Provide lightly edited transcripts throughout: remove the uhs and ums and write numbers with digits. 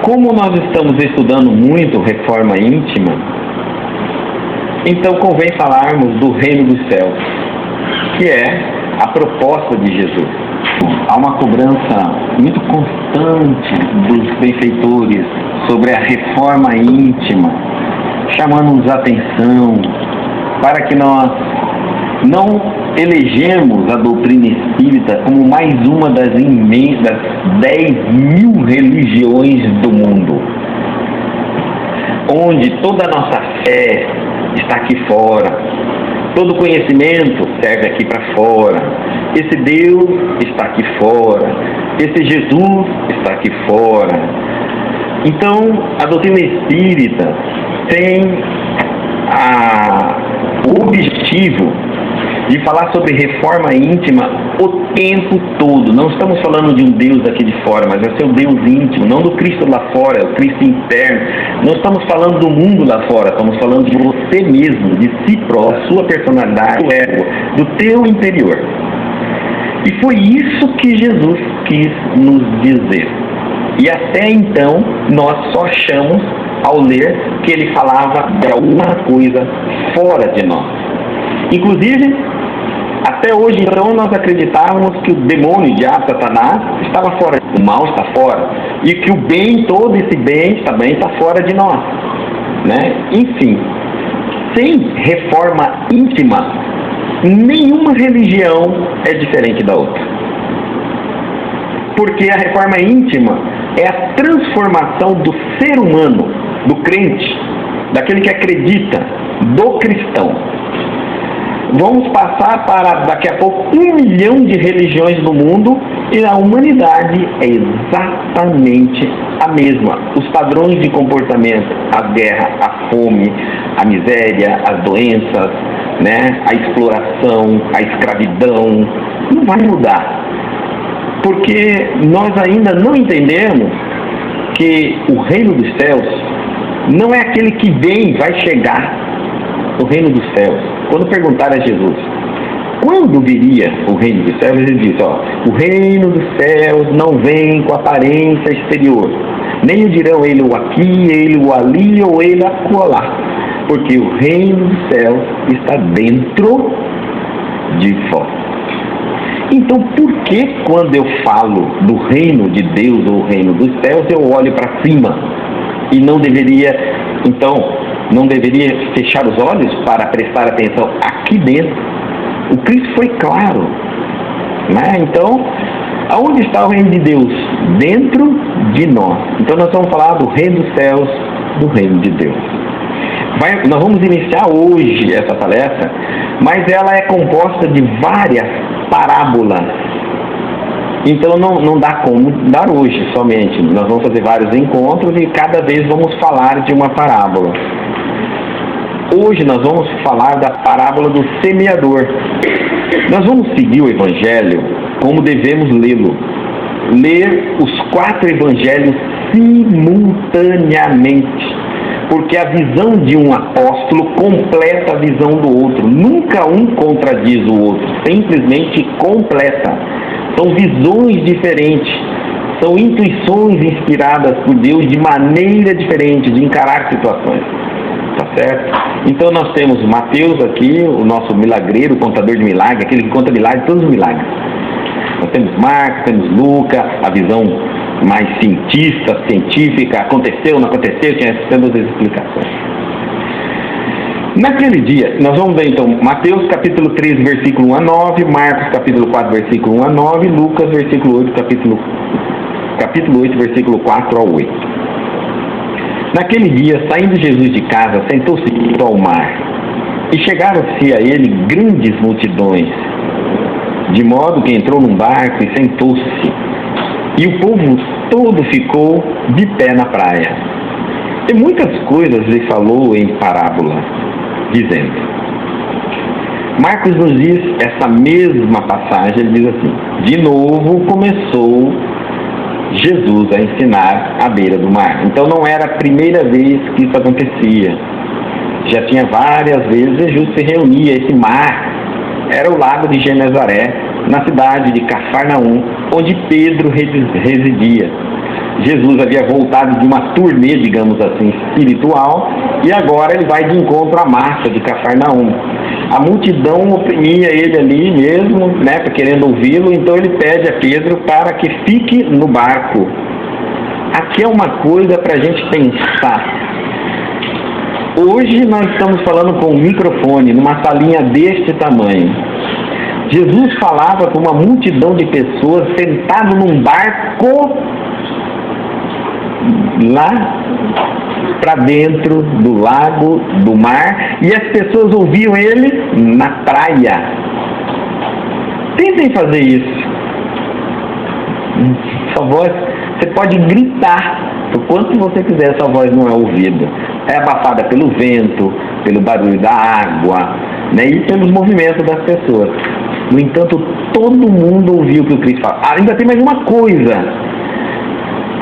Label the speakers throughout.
Speaker 1: como nós estamos estudando muito reforma íntima, então convém falarmos do reino dos céus, que é a proposta de Jesus. Há uma cobrança muito constante dos benfeitores sobre a reforma íntima, chamando-nos a atenção para que nós não elegemos a doutrina espírita como mais uma das imensas 10.000 religiões do mundo, onde toda a nossa fé está aqui fora, todo conhecimento serve aqui para fora, esse Deus está aqui fora, esse Jesus está aqui fora. Então, a doutrina espírita tem o objetivo de falar sobre reforma íntima o tempo todo. Não estamos falando de um Deus aqui de fora, mas é seu Deus íntimo, não do Cristo lá fora, é o Cristo interno. Não estamos falando do mundo lá fora, estamos falando de você mesmo, de si próprio, da sua personalidade, do ego, do teu interior. E foi isso que Jesus quis nos dizer. E até então, nós só achamos, ao ler, que ele falava de alguma coisa fora de nós. Inclusive, até hoje, então, nós acreditávamos que o demônio, o diabo, Satanás, estava fora, o mal está fora, e que o bem, todo esse bem, também está fora de nós, né? Enfim, sem reforma íntima, nenhuma religião é diferente da outra. Porque a reforma íntima é a transformação do ser humano, do crente, daquele que acredita, do cristão. Vamos passar para, daqui a pouco, 1 milhão de religiões no mundo e a humanidade é exatamente a mesma. Os padrões de comportamento, a guerra, a fome, a miséria, as doenças, né, a exploração, a escravidão, não vai mudar. Porque nós ainda não entendemos que o reino dos céus não é aquele que vem, vai chegar. O reino dos céus. Quando perguntaram a Jesus, quando viria o reino dos céus, ele disse, o reino dos céus não vem com aparência exterior. Nem o dirão ele o aqui, ele o ali ou ele acolá. Porque o reino dos céus está dentro de vós. Então, por que quando eu falo do reino de Deus ou reino dos céus, eu olho para cima e não deveria, então, não deveria fechar os olhos para prestar atenção aqui dentro? O Cristo foi claro, né? Então, aonde está o reino de Deus? Dentro de nós. Então, nós vamos falar do reino dos céus, do reino de Deus. Nós vamos iniciar hoje essa palestra, mas ela é composta de várias parábolas. Então não dá como dar hoje somente. Nós vamos fazer vários encontros e cada vez vamos falar de uma parábola. Hoje nós vamos falar da parábola do semeador. Nós vamos seguir o Evangelho como devemos lê-lo. Ler os 4 Evangelhos simultaneamente. Porque a visão de um apóstolo completa a visão do outro. Nunca um contradiz o outro. Simplesmente completa. São visões diferentes. São intuições inspiradas por Deus de maneira diferente de encarar situações. Tá certo? Então nós temos Mateus aqui, o nosso milagreiro, o contador de milagres, aquele que conta milagres, todos os milagres. Nós temos Marcos, temos Lucas, a visão mais científica, aconteceu, não aconteceu, tinha todas as explicações. Naquele dia, nós vamos ver então Mateus capítulo 3, versículo 1 a 9, Marcos capítulo 4, versículo 1 a 9, Lucas versículo 8, capítulo 8, versículo 4 ao 8. Naquele dia, saindo Jesus de casa, sentou-se ao mar, e chegaram-se a ele grandes multidões, de modo que entrou num barco e sentou-se, e o povo todo ficou de pé na praia. E muitas coisas lhe falou em parábola, dizendo. Marcos nos diz essa mesma passagem, ele diz assim: de novo começou Jesus a ensinar à beira do mar. Então não era a primeira vez que isso acontecia. Já tinha várias vezes Jesus se reunia. Esse mar era o lago de Genezaré, na cidade de Cafarnaum, onde Pedro residia. Jesus havia voltado de uma turnê, digamos assim, espiritual, e agora ele vai de encontro à massa de Cafarnaum. A multidão oprimia ele ali mesmo, né, querendo ouvi-lo, então ele pede a Pedro para que fique no barco. Aqui é uma coisa para a gente pensar. Hoje nós estamos falando com um microfone, numa salinha deste tamanho. Jesus falava com uma multidão de pessoas sentado num barco lá para dentro do lago, do mar, e as pessoas ouviam ele na praia. Tentem fazer isso. Sua voz, você pode gritar o quanto você quiser, sua voz não é ouvida. É abafada pelo vento, pelo barulho da água, né, e pelos movimentos das pessoas. No entanto, todo mundo ouviu o que o Cristo falava. Ainda tem mais uma coisa: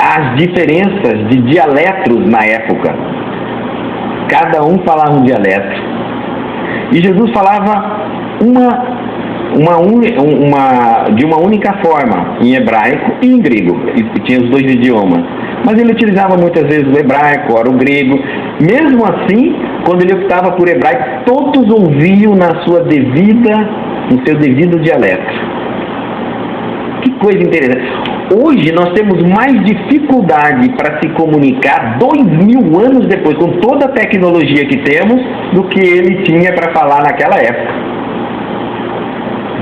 Speaker 1: as diferenças de dialetos na época. Cada um falava um dialeto. E Jesus falava de uma única forma, em hebraico e em grego. E tinha os dois idiomas. Mas ele utilizava muitas vezes o hebraico, ora o grego. Mesmo assim, quando ele optava por hebraico, todos ouviam no seu devido dialeto. Que coisa interessante. Hoje nós temos mais dificuldade para se comunicar 2000 anos depois, com toda a tecnologia que temos, do que ele tinha para falar naquela época.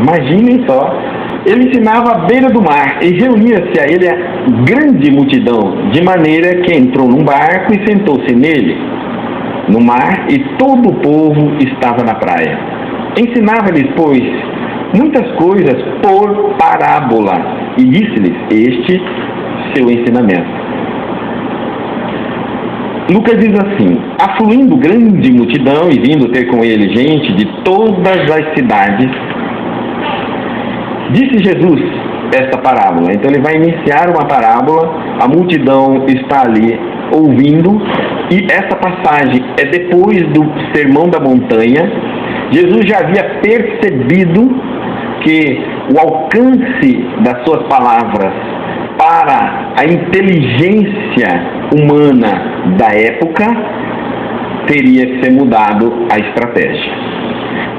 Speaker 1: Imaginem só. Ele ensinava à beira do mar e reunia-se a ele a grande multidão, de maneira que entrou num barco e sentou-se nele, no mar, e todo o povo estava na praia. Ensinava-lhes, pois, muitas coisas por parábola, e disse-lhes este seu ensinamento. Lucas diz assim: afluindo grande multidão e vindo ter com ele gente de todas as cidades, disse Jesus esta parábola. Então ele vai iniciar uma parábola, a multidão está ali ouvindo, e essa passagem é depois do Sermão da Montanha. Jesus já havia percebido que o alcance das suas palavras para a inteligência humana da época teria que ser mudado a estratégia.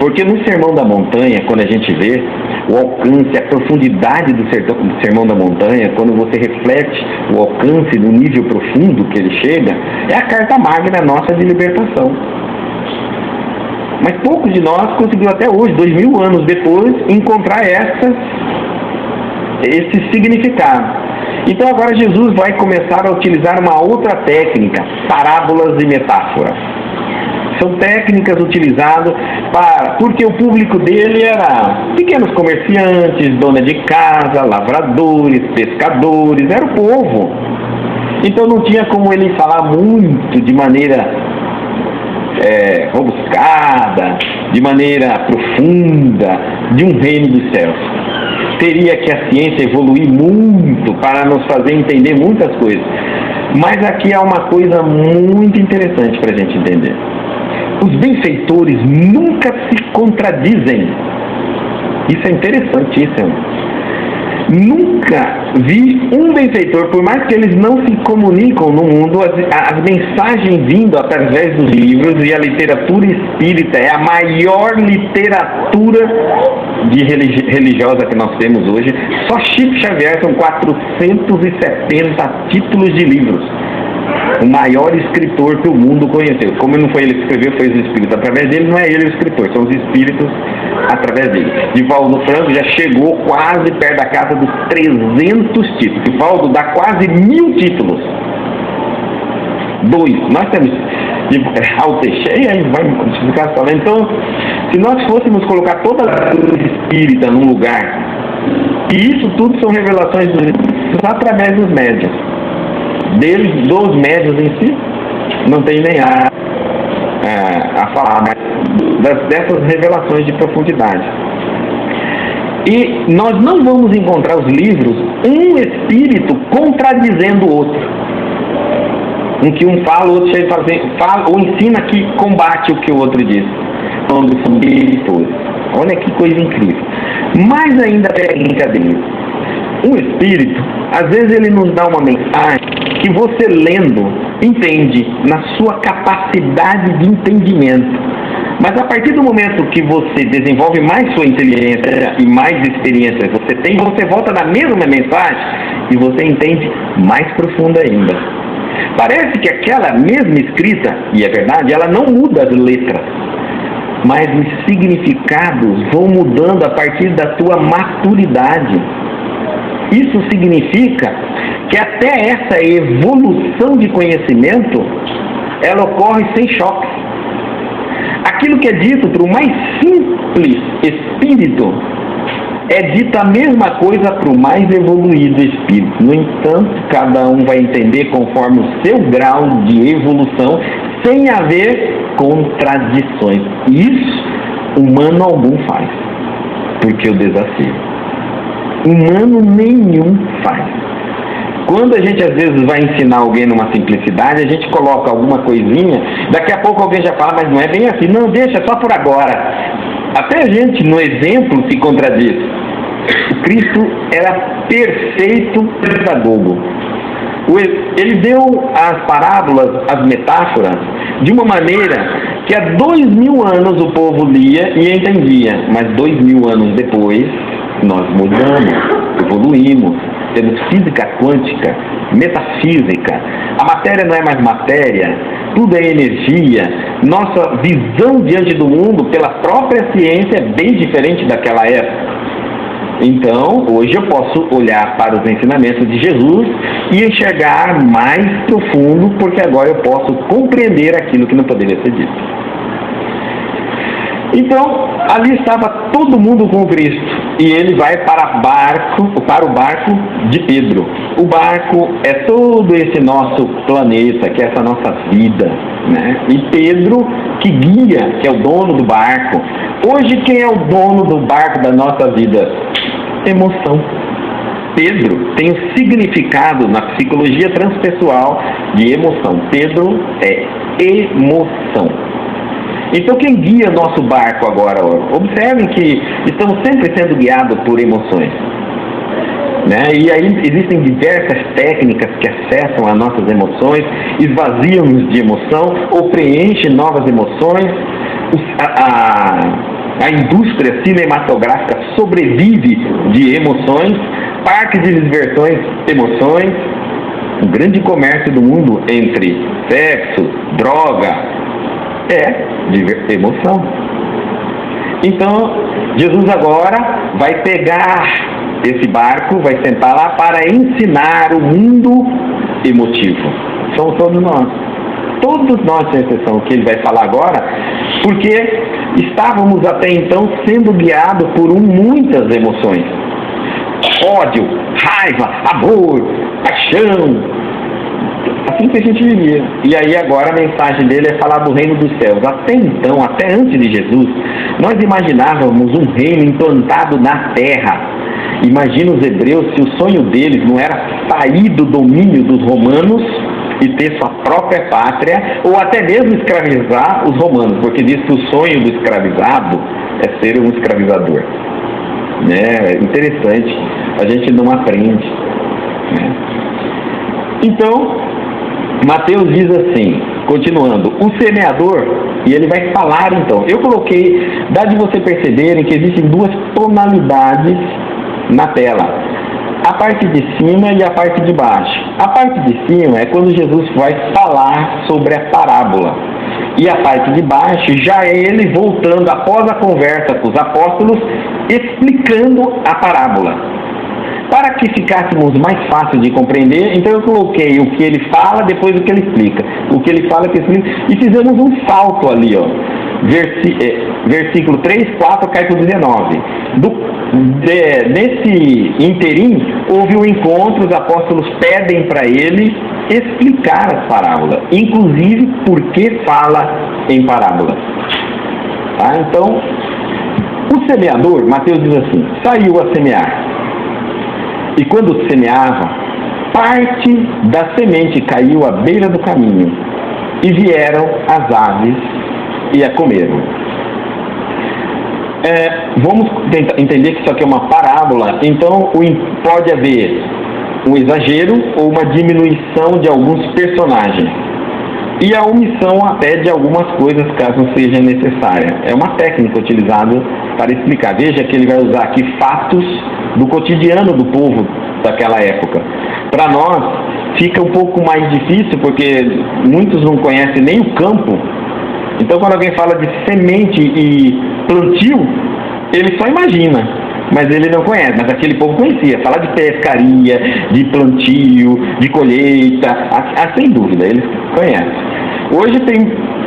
Speaker 1: Porque no Sermão da Montanha, quando a gente vê o alcance, a profundidade do Sermão da Montanha, quando você reflete o alcance do nível profundo que ele chega, é a carta magna nossa de libertação. Mas poucos de nós conseguiram até hoje, 2000 anos depois, encontrar esse significado. Então agora Jesus vai começar a utilizar uma outra técnica, parábolas e metáforas. São técnicas utilizadas porque o público dele era pequenos comerciantes, dona de casa, lavradores, pescadores, era o povo. Então não tinha como ele falar muito de maneira rebuscada, de maneira profunda, de um reino dos céus. Teria que a ciência evoluir muito para nos fazer entender muitas coisas. Mas aqui há uma coisa muito interessante para a gente entender. Os benfeitores nunca se contradizem. Isso é interessantíssimo. Nunca vi um benfeitor, por mais que eles não se comunicam no mundo, as mensagens vindo através dos livros, e a literatura espírita é a maior literatura religiosa que nós temos hoje. Só Chico Xavier são 470 títulos de livros. O maior escritor que o mundo conheceu. Como não foi ele que escreveu, foi os espíritos através dele, não é ele o escritor, são os espíritos através dele. Divaldo Franco já chegou quase perto da casa dos 300 títulos. Divaldo dá quase 1000 títulos. Nós temos Raul Teixeira, aí vai ficar falando. Então, se nós fôssemos colocar toda a literatura espírita num lugar, e isso tudo são revelações dos espíritos através dos médiuns. Dos médiuns em si, não tem nem a falar dessas revelações de profundidade. E nós não vamos encontrar os livros um espírito contradizendo o outro. Um que um fala, o outro chega e fala ou ensina que combate o que o outro diz. Quando são espíritos. Olha que coisa incrível. Mais ainda a técnica dele. Um espírito, às vezes ele nos dá uma mensagem que você lendo entende na sua capacidade de entendimento. Mas a partir do momento que você desenvolve mais sua inteligência e mais experiência você tem, você volta na mesma mensagem e você entende mais profunda ainda. Parece que aquela mesma escrita, e é verdade, ela não muda as letras, mas os significados vão mudando a partir da tua maturidade. Isso significa que até essa evolução de conhecimento, ela ocorre sem choque. Aquilo que é dito para o mais simples espírito, é dita a mesma coisa para o mais evoluído espírito. No entanto, cada um vai entender conforme o seu grau de evolução, sem haver contradições. Isso, humano algum faz, porque eu desafio. Humano nenhum faz. Quando a gente às vezes vai ensinar alguém numa simplicidade, a gente coloca alguma coisinha, daqui a pouco alguém já fala, mas não é bem assim. Não, deixa, só por agora. Até a gente, no exemplo, se contradiz. O Cristo era perfeito pedagogo. Ele deu as parábolas, as metáforas, de uma maneira que há 2000 anos o povo lia e entendia. Mas 2000 anos depois, nós mudamos, evoluímos, temos física quântica, metafísica. A matéria não é mais matéria, tudo é energia. Nossa visão diante do mundo, pela própria ciência, é bem diferente daquela época. Então, hoje eu posso olhar para os ensinamentos de Jesus e enxergar mais profundo, porque agora eu posso compreender aquilo que não poderia ser dito. Então, ali estava todo mundo com Cristo, e ele vai para o barco de Pedro. O barco é todo esse nosso planeta, que é essa nossa vida, né? E Pedro que guia, que é o dono do barco. Hoje quem é o dono do barco da nossa vida? Emoção. Pedro tem o significado na psicologia transpessoal de emoção. Pedro é emoção. Então quem guia nosso barco agora? Observem que estamos sempre sendo guiados por emoções, né? E aí existem diversas técnicas que acessam as nossas emoções, esvaziam-nos de emoção ou preenchem novas emoções. A indústria cinematográfica sobrevive de emoções, parques de diversões, emoções, um grande comércio do mundo entre sexo, droga, de emoção. Então, Jesus agora vai pegar esse barco, vai sentar lá para ensinar o mundo emotivo. Somos todos nós. Todos nós, sem exceção, que ele vai falar agora, porque estávamos até então sendo guiados por muitas emoções. Ódio, raiva, amor, paixão. Assim que a gente vivia. E aí agora a mensagem dele é falar do reino dos céus. Até então, até antes de Jesus, nós imaginávamos um reino implantado na terra. Imagina os hebreus se o sonho deles não era sair do domínio dos romanos e ter sua própria pátria, ou até mesmo escravizar os romanos, porque diz que o sonho do escravizado é ser um escravizador. É interessante, a gente não aprende, né? Então, Mateus diz assim, continuando, o semeador, e ele vai falar então, eu coloquei, dá de você perceberem que existem duas tonalidades na tela, a parte de cima e a parte de baixo. A parte de cima é quando Jesus vai falar sobre a parábola, e a parte de baixo já é ele voltando após a conversa com os apóstolos, explicando a parábola. Para que ficássemos mais fácil de compreender, então eu coloquei o que ele fala, depois o que ele explica. O que ele fala, o que ele explica. E fizemos um salto ali, ó. Versículo 3, 4, capítulo 19. Nesse interim, houve um encontro, os apóstolos pedem para ele explicar as parábolas. Inclusive, por que fala em parábolas. Tá? Então, o semeador, Mateus diz assim, saiu a semear. E quando semeava, parte da semente caiu à beira do caminho, e vieram as aves e a comeram. vamos tentar entender que isso aqui é uma parábola, então pode haver um exagero ou uma diminuição de alguns personagens e a omissão até de algumas coisas caso seja necessária. É uma técnica utilizada para explicar. Veja que ele vai usar aqui fatos do cotidiano do povo daquela época. Para nós fica um pouco mais difícil porque muitos não conhecem nem o campo. Então quando alguém fala de semente e plantio, ele só imagina, mas ele não conhece. Mas aquele povo conhecia. Falar de pescaria, de plantio, de colheita, sem dúvida, eles conhecem. Hoje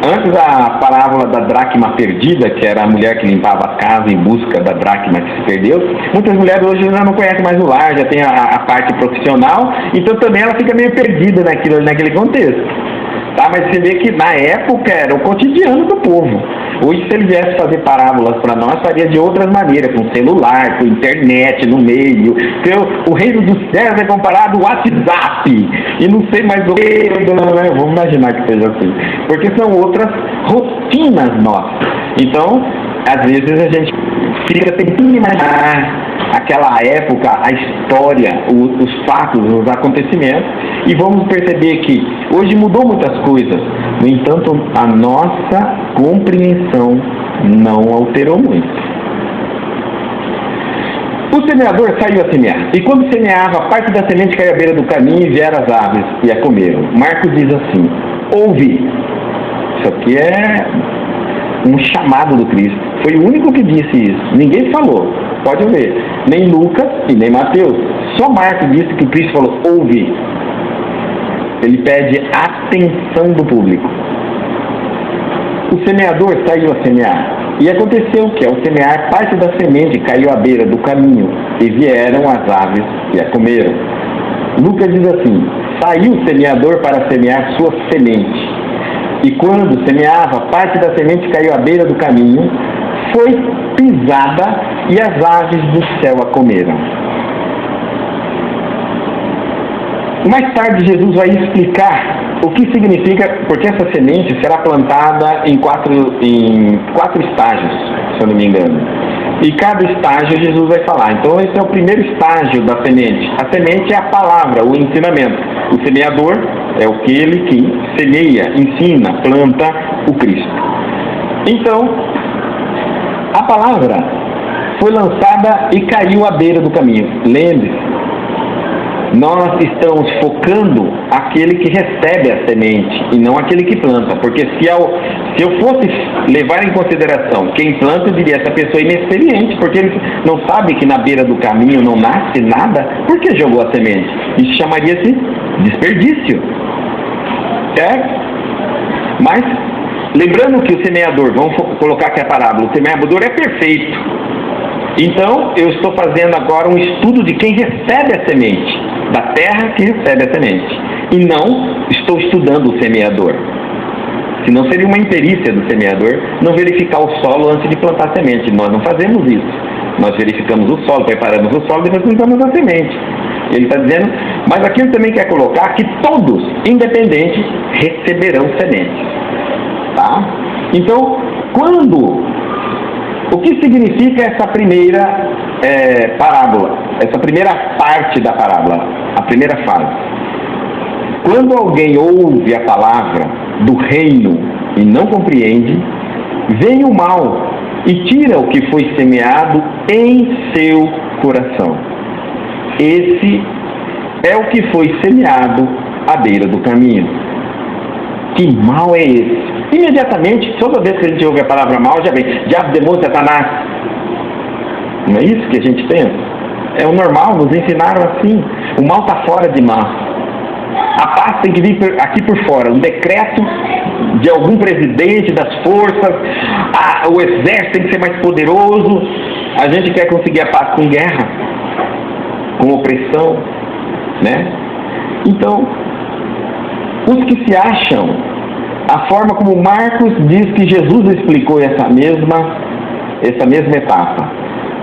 Speaker 1: antes a parábola da dracma perdida, que era a mulher que limpava a casa em busca da dracma que se perdeu, muitas mulheres hoje já não conhecem mais o lar, já tem a parte profissional, então também ela fica meio perdida naquele contexto. Tá? Mas você vê que na época era o cotidiano do povo. Hoje, se ele viesse fazer parábolas para nós, faria de outras maneiras, com celular, com internet no meio. O reino dos céus é comparado ao WhatsApp. E não sei mais o que. Vamos imaginar que seja assim. Porque são outras rotinas nossas. Então, às vezes a gente fica tentando imaginar aquela época, a história, os fatos, os acontecimentos, e vamos perceber que hoje mudou muitas coisas. No entanto, a nossa compreensão não alterou muito. O semeador saiu a semear, e quando semeava, parte da semente caiu à beira do caminho e vieram as aves e a comeram. Marcos diz assim: ouvi. Isso aqui é um chamado do Cristo. Foi o único que disse isso. Ninguém falou. Pode ver. Nem Lucas e nem Mateus. Só Marcos disse que o Cristo falou: ouve. Ele pede atenção do público. O semeador saiu a semear. E aconteceu que, ao semear, parte da semente caiu à beira do caminho, e vieram as aves e a comeram. Lucas diz assim: saiu o semeador para semear sua semente. E quando semeava, parte da semente caiu à beira do caminho, foi pisada, e as aves do céu a comeram. Mais tarde, Jesus vai explicar o que significa, porque essa semente será plantada em quatro estágios, se eu não me engano. E cada estágio Jesus vai falar. Então, esse é o primeiro estágio da semente. A semente é a palavra, o ensinamento. O semeador é aquele que semeia, ensina, planta o Cristo. Então, a palavra foi lançada e caiu à beira do caminho. Lembre-se, nós estamos focando aquele que recebe a semente e não aquele que planta. Porque se eu fosse levar em consideração quem planta, eu diria: essa pessoa é inexperiente, porque ele não sabe que na beira do caminho não nasce nada. Por que jogou a semente? Isso chamaria-se desperdício. Mas, lembrando que o semeador, vamos colocar aqui a parábola, o semeador é perfeito. Então, eu estou fazendo agora um estudo de quem recebe a semente, da terra que recebe a semente, e não estou estudando o semeador. Senão seria uma imperícia do semeador não verificar o solo antes de plantar a semente. Nós não fazemos isso. Nós verificamos o solo, preparamos o solo e depois plantamos a semente. Ele está dizendo, mas aqui ele também quer colocar que todos, independentes, receberão sementes. Tá? Então, o que significa essa primeira parábola? Essa primeira parte da parábola, a primeira fase. Quando alguém ouve a palavra do reino e não compreende, vem o mal e tira o que foi semeado em seu coração. Esse é o que foi semeado à beira do caminho. Que mal é esse? Imediatamente, toda vez que a gente ouve a palavra mal, já vem diabo, demônio, Satanás. Não é isso que a gente pensa? É o normal, nos ensinaram assim. O mal está fora de nós. A paz tem que vir aqui por fora. Um decreto de algum presidente das forças, o exército tem que ser mais poderoso. A gente quer conseguir a paz com guerra, com opressão, né? Então, os que se acham, a forma como Marcos diz que Jesus explicou essa mesma etapa.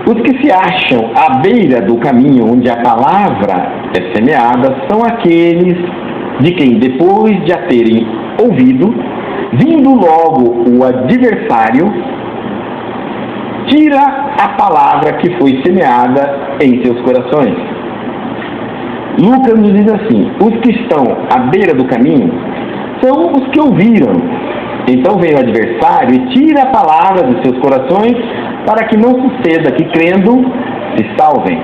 Speaker 1: Os que se acham à beira do caminho onde a palavra é semeada são aqueles de quem, depois de a terem ouvido, vindo logo o adversário, tira a palavra que foi semeada em seus corações. Lucas nos diz assim: os que estão à beira do caminho são os que ouviram. Então vem o adversário e tira a palavra dos seus corações, para que não suceda que, crendo, se salvem.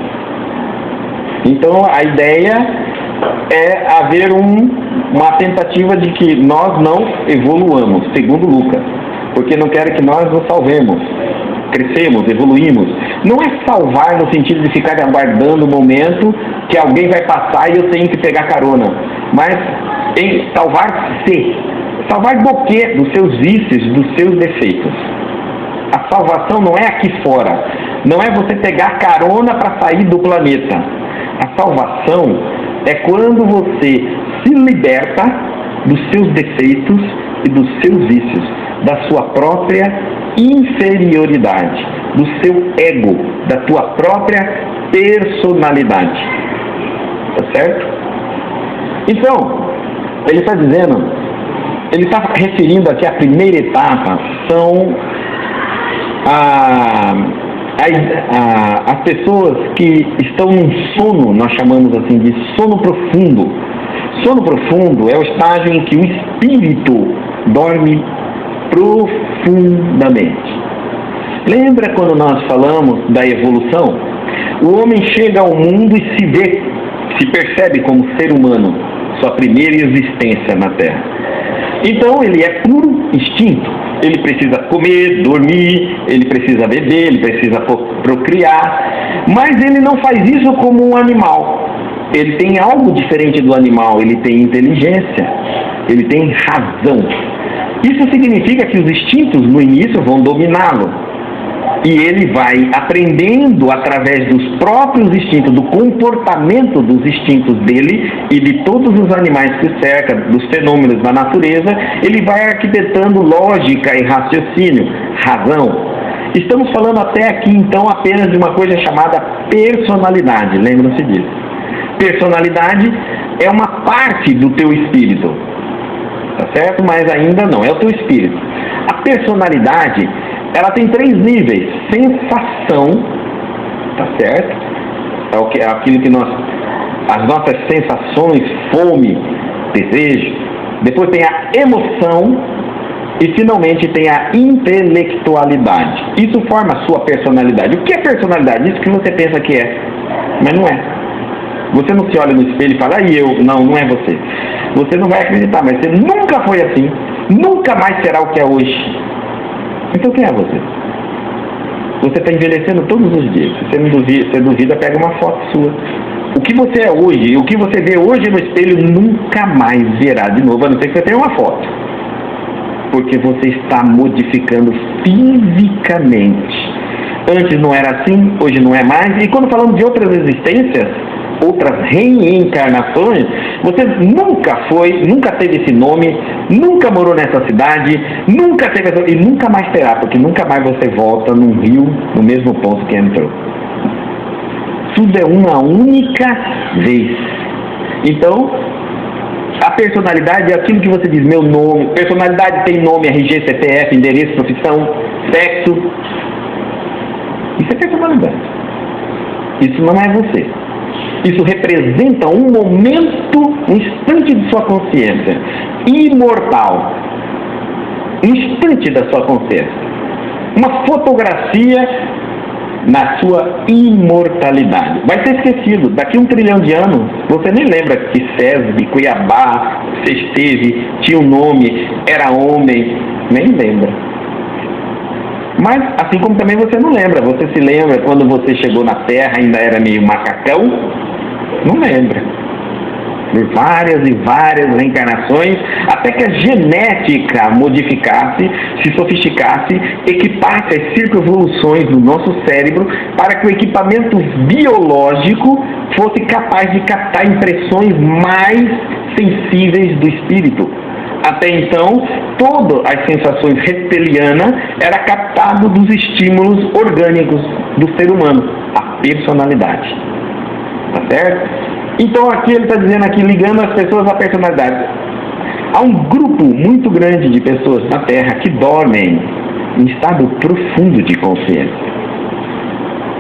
Speaker 1: Então a ideia é haver uma tentativa de que nós não evoluamos, segundo Lucas, porque não quer que nós nos salvemos, crescemos, evoluímos. Não é salvar no sentido de ficar aguardando o momento que alguém vai passar e eu tenho que pegar carona, mas em salvar-se. Salvar do quê? Dos seus vícios, dos seus defeitos. A salvação não é aqui fora, não é você pegar carona para sair do planeta. A salvação é quando você se liberta dos seus defeitos e dos seus vícios, da sua própria inferioridade, do seu ego, da tua própria personalidade. Tá certo? Então, ele está dizendo, ele está referindo aqui a primeira etapa, são as pessoas que estão num sono, nós chamamos assim de sono profundo. Sono profundo é o estágio em que o espírito dorme profundamente. Lembra quando nós falamos da evolução? O homem chega ao mundo e se percebe como ser humano, sua primeira existência na Terra. Então ele é puro instinto. Ele precisa comer, dormir, ele precisa beber, ele precisa procriar, mas ele não faz isso como um animal. Ele tem algo diferente do animal, ele tem inteligência, ele tem razão. Isso significa que os instintos no início vão dominá-lo. E ele vai aprendendo através dos próprios instintos, do comportamento dos instintos dele e de todos os animais que o cercam, dos fenômenos da natureza, ele vai arquitetando lógica e raciocínio, razão. Estamos falando até aqui, então, apenas de uma coisa chamada personalidade, lembram-se disso. Personalidade é uma parte do teu espírito, tá certo? Mas ainda não, é o teu espírito. A personalidade, ela tem 3 níveis: sensação, tá certo? É aquilo que as nossas sensações, fome, desejo. Depois tem a emoção e finalmente tem a intelectualidade. Isso forma a sua personalidade. O que é personalidade? Isso que você pensa que é, mas não é. Você não se olha no espelho e fala, não é você. Você não vai acreditar, mas você nunca foi assim, nunca mais será o que é hoje. Então quem é você? Você está envelhecendo todos os dias. Se você duvida, pega uma foto sua. O que você é hoje, o que você vê hoje no espelho, nunca mais verá de novo, a não ser que você tenha uma foto. Porque você está modificando fisicamente. Antes não era assim, hoje não é mais. E quando falamos de outras existências, outras reencarnações, você nunca teve esse nome, nunca morou nessa cidade, nunca teve essa, e nunca mais terá, porque nunca mais você volta num rio, no mesmo ponto que entrou. Tudo é uma única vez. Então, a personalidade é aquilo que você diz, meu nome. Personalidade tem nome, RG, CPF, endereço, profissão, sexo. Isso é personalidade. Isso não é você. Isso representa um momento, um instante de sua consciência, imortal. Um instante da sua consciência. Uma fotografia na sua imortalidade. Vai ser esquecido. Daqui 1 trilhão de anos, você nem lembra que SESB, Cuiabá, você esteve, tinha um nome, era homem, nem lembra. Mas, assim como também você não lembra. Você se lembra quando você chegou na Terra, ainda era meio macacão? Não lembra. Por várias e várias reencarnações, até que a genética modificasse, se sofisticasse, equipasse as circunvoluções do nosso cérebro para que o equipamento biológico fosse capaz de captar impressões mais sensíveis do espírito. Até então, todas as sensações reptilianas eram captadas dos estímulos orgânicos do ser humano, a personalidade. Tá certo? Então aqui ele está dizendo aqui, ligando as pessoas à personalidade. Há um grupo muito grande de pessoas na Terra que dormem em estado profundo de consciência.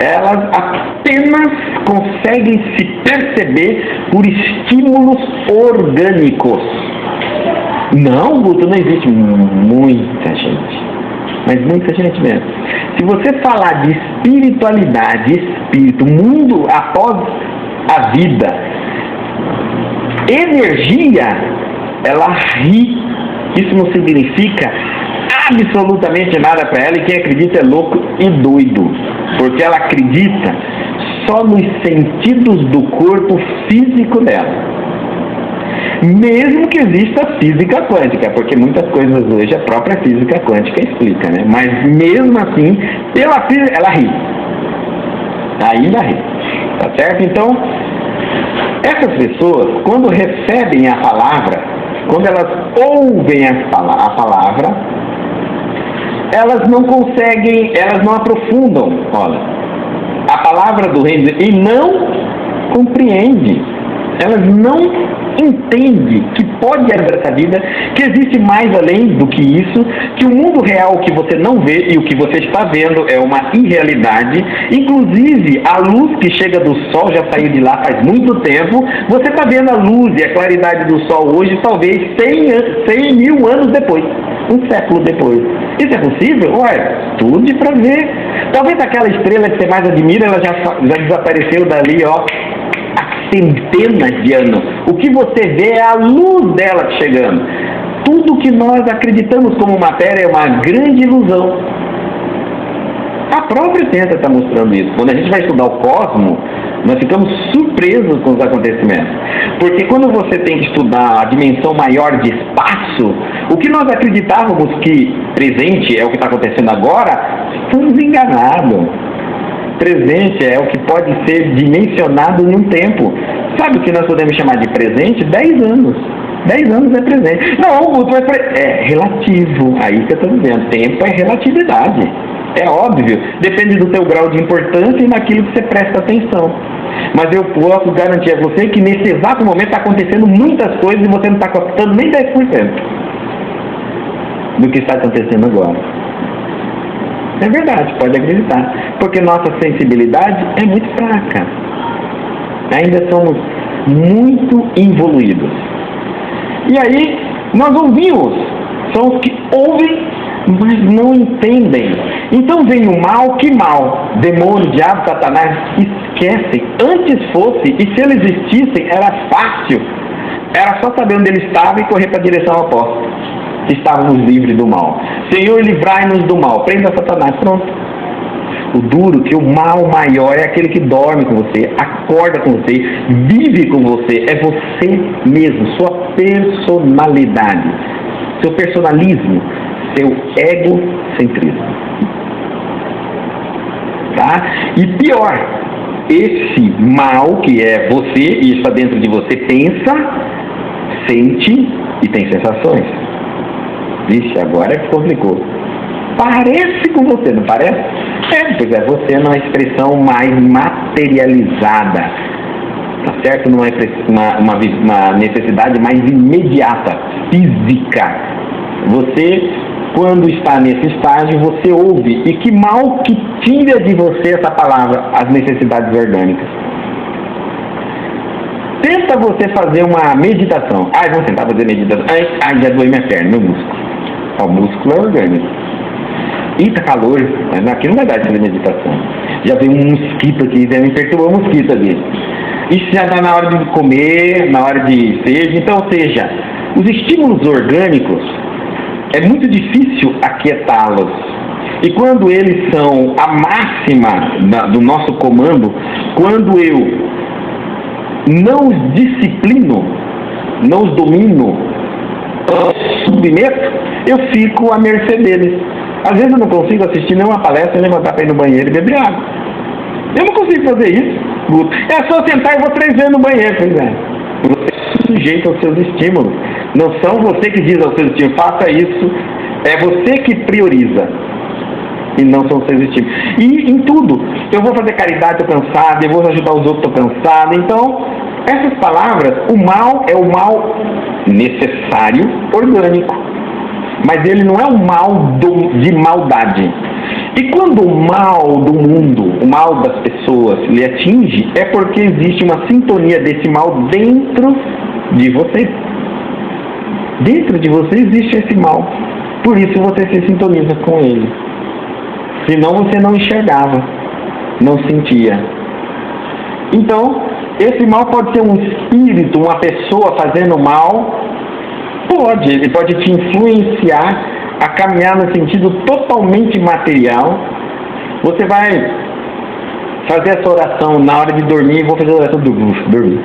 Speaker 1: elas apenas conseguem se perceber por estímulos orgânicos. Não, Guto, não existe muita gente, mas muita gente mesmo. Se você falar de espiritualidade, espírito, mundo após a vida, energia, ela ri. Isso não significa absolutamente nada para ela, e quem acredita é louco e doido, porque ela acredita só nos sentidos do corpo físico dela. Mesmo que exista física quântica, porque muitas coisas hoje a própria física quântica explica, né? Mas mesmo assim, pela física, ela ri. Ainda ri. Tá certo? Então, essas pessoas, quando recebem a palavra, quando elas ouvem a palavra, elas não conseguem, elas não aprofundam, olha, a palavra do reino e não compreendem. Elas não entendem que pode haver essa vida, que existe mais além do que isso, que o mundo real que você não vê e o que você está vendo é uma irrealidade. Inclusive, a luz que chega do sol já saiu de lá faz muito tempo. Você está vendo a luz e a claridade do sol hoje, talvez 100 mil anos depois, um século depois. Isso é possível? Ué, estude para ver. Talvez aquela estrela que você mais admira, ela já desapareceu dali, ó, centenas de anos. O que você vê é a luz dela chegando. Tudo que nós acreditamos como matéria é uma grande ilusão. A própria ciência está mostrando isso. Quando a gente vai estudar o cosmos, nós ficamos surpresos com os acontecimentos. Porque quando você tem que estudar a dimensão maior de espaço, o que nós acreditávamos que presente é o que está acontecendo agora, fomos enganados. Presente é o que pode ser dimensionado em um tempo. Sabe o que nós podemos chamar de presente? 10 anos. 10 anos é presente. Não, Guto, é relativo. Aí que eu estou dizendo. Tempo é relatividade. É óbvio. Depende do teu grau de importância e naquilo que você presta atenção. Mas eu posso garantir a você que nesse exato momento está acontecendo muitas coisas e você não está captando nem 10% do que está acontecendo agora. É verdade, pode acreditar. Porque nossa sensibilidade é muito fraca. Ainda somos muito evoluídos. E aí, nós ouvimos. São os que ouvem, mas não entendem. Então vem o mal, que mal? Demônio, diabo, Satanás, esquecem. Antes fosse, e se eles existissem, era fácil. Era só saber onde ele estava e correr para a direção oposta. Estávamos livres do mal. Senhor, livrai-nos do mal. Prenda Satanás. Pronto. O duro que o mal maior é aquele que dorme com você, acorda com você, vive com você. É você mesmo, sua personalidade, seu personalismo, seu egocentrismo. Tá? E pior, esse mal que é você e está dentro de você, pensa, sente e tem sensações. Vixe, agora é que complicou. Parece com você, não parece? Pois é, você é uma expressão mais materializada, tá certo? Uma necessidade mais imediata, física. Você, quando está nesse estágio, você ouve. E que mal que tira de você essa palavra, as necessidades orgânicas. Tenta você fazer uma meditação. Vamos tentar fazer meditação. Já doeu minha perna, meu músculo. O músculo é orgânico. Eita, calor. Aqui não vai dar de fazer meditação. Já veio um mosquito aqui, me perturbou o mosquito ali. Isso já está na hora de comer, na hora de sede. Então, ou seja, os estímulos orgânicos, é muito difícil aquietá-los. E quando eles são a máxima do nosso comando, quando eu não os disciplino, não os domino, submeto, eu fico à mercê deles. Às vezes eu não consigo assistir nenhuma palestra, levantar para ir no banheiro e beber água. Eu não consigo fazer isso. É só sentar e vou 3 vezes no banheiro. Pois é. Você é sujeito aos seus estímulos. Não são você que diz aos seus estímulos, faça isso. É você que prioriza. E não são os seus estímulos. E em tudo. Eu vou fazer caridade, estou cansado. Eu vou ajudar os outros, estou cansado. Então, essas palavras, o mal é o mal necessário, orgânico. Mas ele não é um mal de maldade. E quando o mal do mundo, o mal das pessoas lhe atinge, é porque existe uma sintonia desse mal dentro de você. Dentro de você existe esse mal. Por isso você se sintoniza com ele. Senão você não enxergava, não sentia. Então, esse mal pode ser um espírito, uma pessoa fazendo mal. Pode, ele pode te influenciar a caminhar no sentido totalmente material. Você vai fazer essa oração na hora de dormir, vou fazer a oração do dormir.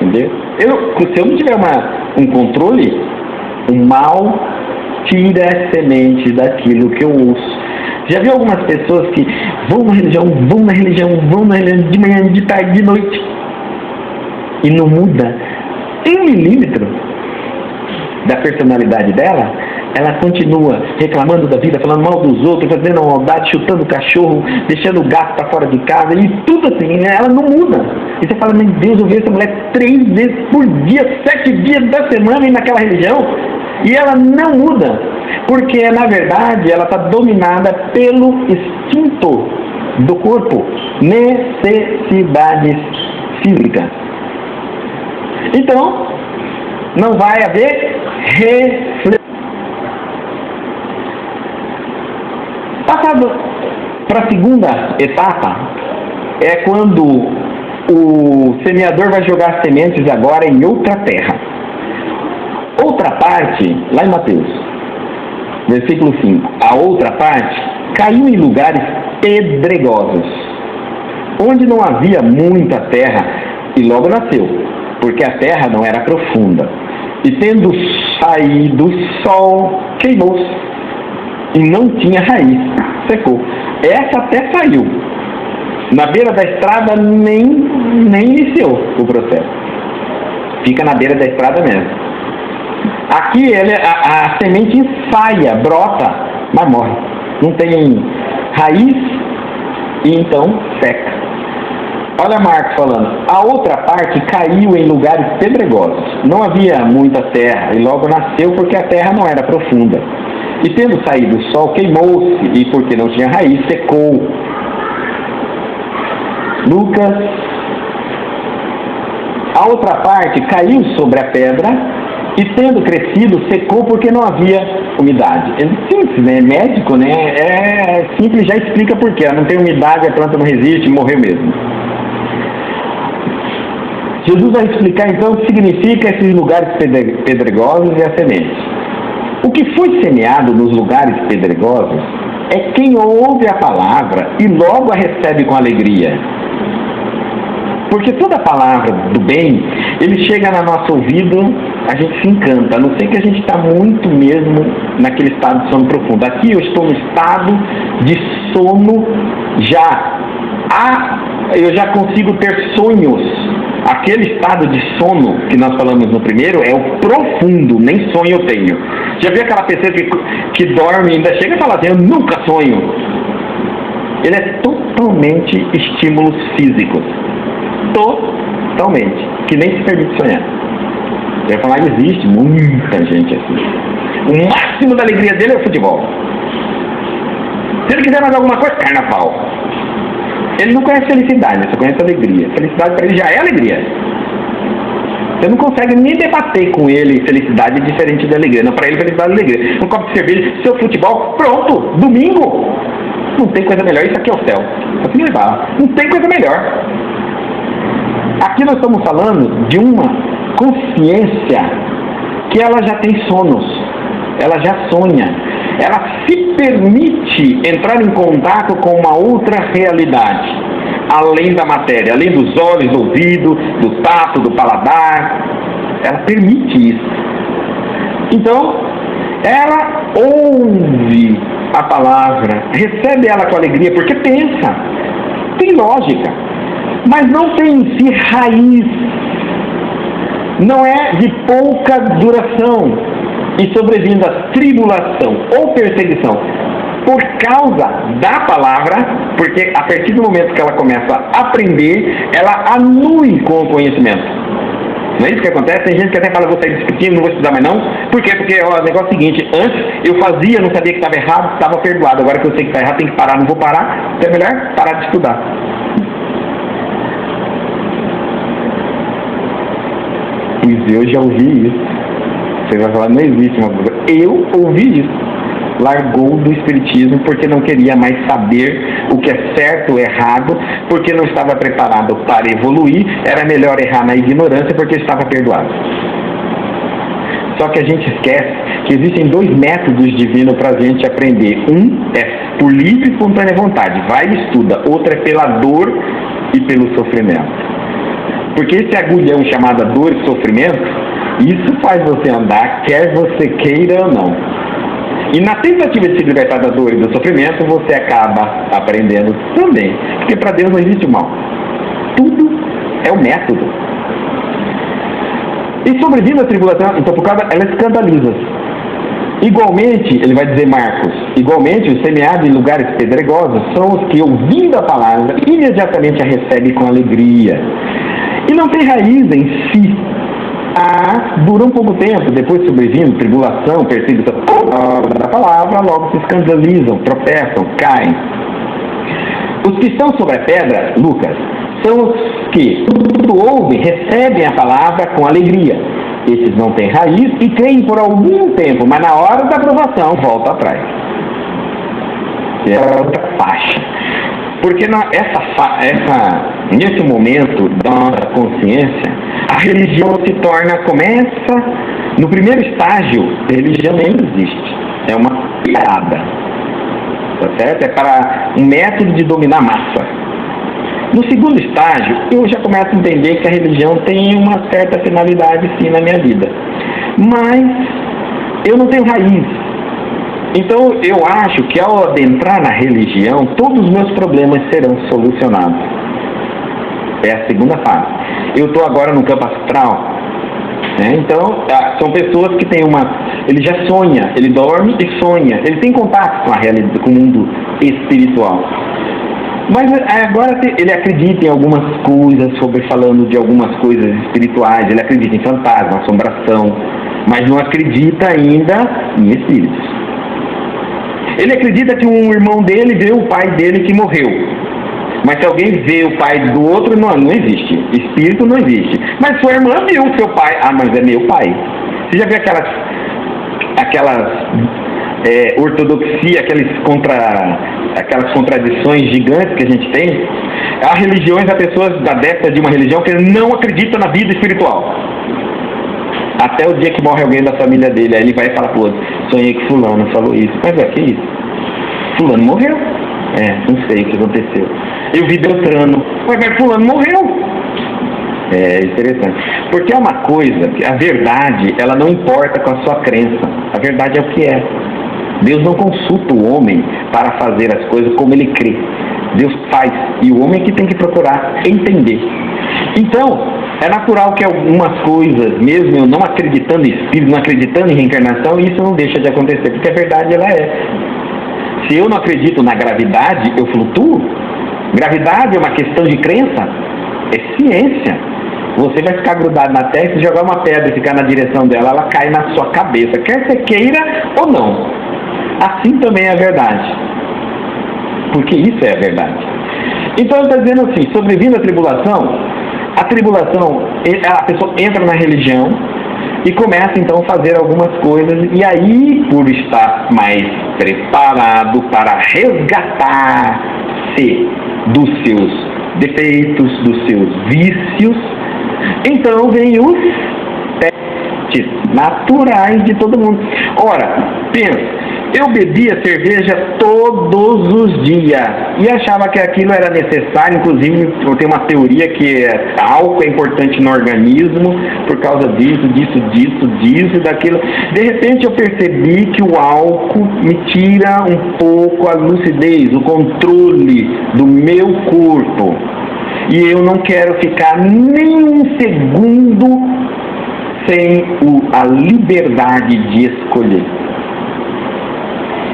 Speaker 1: Entendeu? Se eu não tiver um controle, o mal tira a semente daquilo que eu ouço. Já viu algumas pessoas que vão na religião, de manhã, de tarde, de noite, e não muda 1 milímetro da personalidade dela? Ela continua reclamando da vida, falando mal dos outros, fazendo maldade, chutando o cachorro, deixando o gato para fora de casa, e tudo assim, né? Ela não muda. E você fala, meu Deus, eu vejo essa mulher 3 vezes por dia, 7 dias da semana e naquela religião, e ela não muda, porque na verdade ela está dominada pelo instinto do corpo, necessidades físicas. Então, não vai haver reflexão. Passado para a segunda etapa, é quando o semeador vai jogar as sementes agora em outra terra. Outra parte, lá em Mateus, versículo 5, a outra parte caiu em lugares pedregosos, onde não havia muita terra, e logo nasceu, porque a terra não era profunda. E tendo saído o sol, queimou-se, e não tinha raiz, secou. Essa até saiu. Na beira da estrada nem iniciou o processo. Fica na beira da estrada mesmo. Aqui a semente ensaia, brota, mas morre. Não tem raiz e então seca. Olha Marcos falando, a outra parte caiu em lugares pedregosos. Não havia muita terra e logo nasceu porque a terra não era profunda. E tendo saído o sol, queimou-se, e porque não tinha raiz, secou. Lucas. A outra parte caiu sobre a pedra, e tendo crescido, secou porque não havia umidade. É simples, né? Médico, né? É simples, já explica por quê. Não tem umidade, a planta não resiste, morreu mesmo. Jesus vai explicar então o que significa esses lugares pedregosos e a semente. O que foi semeado nos lugares pedregosos é quem ouve a palavra e logo a recebe com alegria. Porque toda palavra do bem, ele chega no nosso ouvido, a gente se encanta, a não ser que a gente está muito mesmo naquele estado de sono profundo. Aqui eu estou no estado de sono eu já consigo ter sonhos. Aquele estado de sono que nós falamos no primeiro é o profundo, nem sonho eu tenho. Já viu aquela pessoa que dorme e ainda chega e fala assim, eu nunca sonho? Ele é totalmente estímulos físicos. Totalmente. Que nem se permite sonhar. Eu ia falar, existe muita gente assim. O máximo da alegria dele é o futebol. Se ele quiser mais alguma coisa, carnaval. Ele não conhece felicidade, só conhece alegria. Felicidade para ele já é alegria. Você não consegue nem debater com ele felicidade diferente de alegria. Não, para ele felicidade é alegria. Um copo de cerveja, seu futebol, pronto, domingo. Não tem coisa melhor, isso aqui é o céu. Assim levar. Não tem coisa melhor. Aqui nós estamos falando de uma consciência que ela já tem sonos. Ela já sonha. Ela se permite entrar em contato com uma outra realidade, além da matéria, além dos olhos, do ouvido, do tato, do paladar. Ela permite isso. Então, ela ouve a palavra, recebe ela com alegria, porque pensa, tem lógica, mas não tem em si raiz, não é de pouca duração. E sobrevindo a tribulação ou perseguição por causa da palavra, porque a partir do momento que ela começa a aprender, ela anui com o conhecimento. Não é isso que acontece? Tem gente que até fala, vou sair do espiritismo, não vou estudar mais não. Por quê? Porque ó, o negócio é o seguinte, antes eu fazia, não sabia que estava errado, estava perdoado. Agora que eu sei que está errado, tem que parar, não vou parar. Então é melhor parar de estudar. Eu já ouvi isso. Você vai falar, não existe uma coisa. Eu ouvi isso. Largou do espiritismo porque não queria mais saber o que é certo ou errado, porque não estava preparado para evoluir, era melhor errar na ignorância porque estava perdoado. Só que a gente esquece que existem dois métodos divinos para a gente aprender. Um é por livre e espontânea vontade, vai e estuda. Outro é pela dor e pelo sofrimento. Porque esse agulhão chamado dor e sofrimento, isso faz você andar, quer você queira ou não. E na tentativa de se libertar da dor e do sofrimento, você acaba aprendendo também. Porque para Deus não existe o mal. Tudo é o método. E sobrevindo a tribulação, então por causa, ela escandaliza. Igualmente, ele vai dizer Marcos, igualmente os semeados em lugares pedregosos são os que, ouvindo a palavra, imediatamente a recebem com alegria. E não tem raiz em si. Dura um pouco tempo, depois sobrevindo tribulação, perseguição da palavra, logo se escandalizam, tropeçam, caem. Os que estão sobre a pedra, Lucas, são os que tudo ouvem, recebem a palavra com alegria. Esses não têm raiz e creem por algum tempo, mas na hora da aprovação voltam atrás. É outra faixa. Porque nesse momento da nossa consciência, a religião se torna, começa, no primeiro estágio, a religião nem existe. É uma piada. Tá certo? É para um método de dominar a massa. No segundo estágio, eu já começo a entender que a religião tem uma certa finalidade, sim, na minha vida. Mas eu não tenho raiz. Então, eu acho que ao adentrar na religião, todos os meus problemas serão solucionados. É a segunda fase. Eu estou agora no campo astral. Né? Então, são pessoas que têm ele já sonha, ele dorme e sonha. Ele tem contato com a realidade, com o mundo espiritual. Mas agora ele acredita em algumas coisas, falando de algumas coisas espirituais. Ele acredita em fantasma, assombração. Mas não acredita ainda em espíritos. Ele acredita que um irmão dele vê o pai dele que morreu. Mas se alguém vê o pai do outro, não existe. Espírito não existe. Mas sua irmã viu o seu pai. Mas é meu pai. Você já viu aquelas ortodoxia, aquelas contradições gigantes que a gente tem? Há religiões, há pessoas da década de uma religião que não acreditam na vida espiritual. Até o dia que morre alguém da família dele, aí ele vai falar pro outro, sonhei que fulano falou isso. Mas que isso? Fulano morreu? Não sei o que aconteceu. Eu vi Beltrano. Mas fulano morreu. É interessante. Porque é uma coisa, a verdade, ela não importa com a sua crença. A verdade é o que é. Deus não consulta o homem para fazer as coisas como ele crê. Deus faz. E o homem é que tem que procurar entender. Então, é natural que algumas coisas, mesmo eu não acreditando em espírito, não acreditando em reencarnação, isso não deixa de acontecer, porque a verdade ela é. Se eu não acredito na gravidade, eu flutuo. Gravidade é uma questão de crença, é ciência. Você vai ficar grudado na terra, se jogar uma pedra e ficar na direção dela, ela cai na sua cabeça, quer você queira ou não. Assim também é a verdade. Porque isso é a verdade. Então ele está dizendo assim, sobrevindo à tribulação, a pessoa entra na religião e começa então a fazer algumas coisas, e aí, por estar mais preparado para resgatar-se dos seus defeitos, dos seus vícios, então vem os testes naturais de todo mundo. Ora, pensa, eu bebia cerveja todos os dias e achava que aquilo era necessário. Inclusive, eu tenho uma teoria que álcool é importante no organismo por causa disso e daquilo. De repente eu percebi que o álcool me tira um pouco a lucidez, o controle do meu corpo. E eu não quero ficar nem um segundo sem a liberdade de escolher.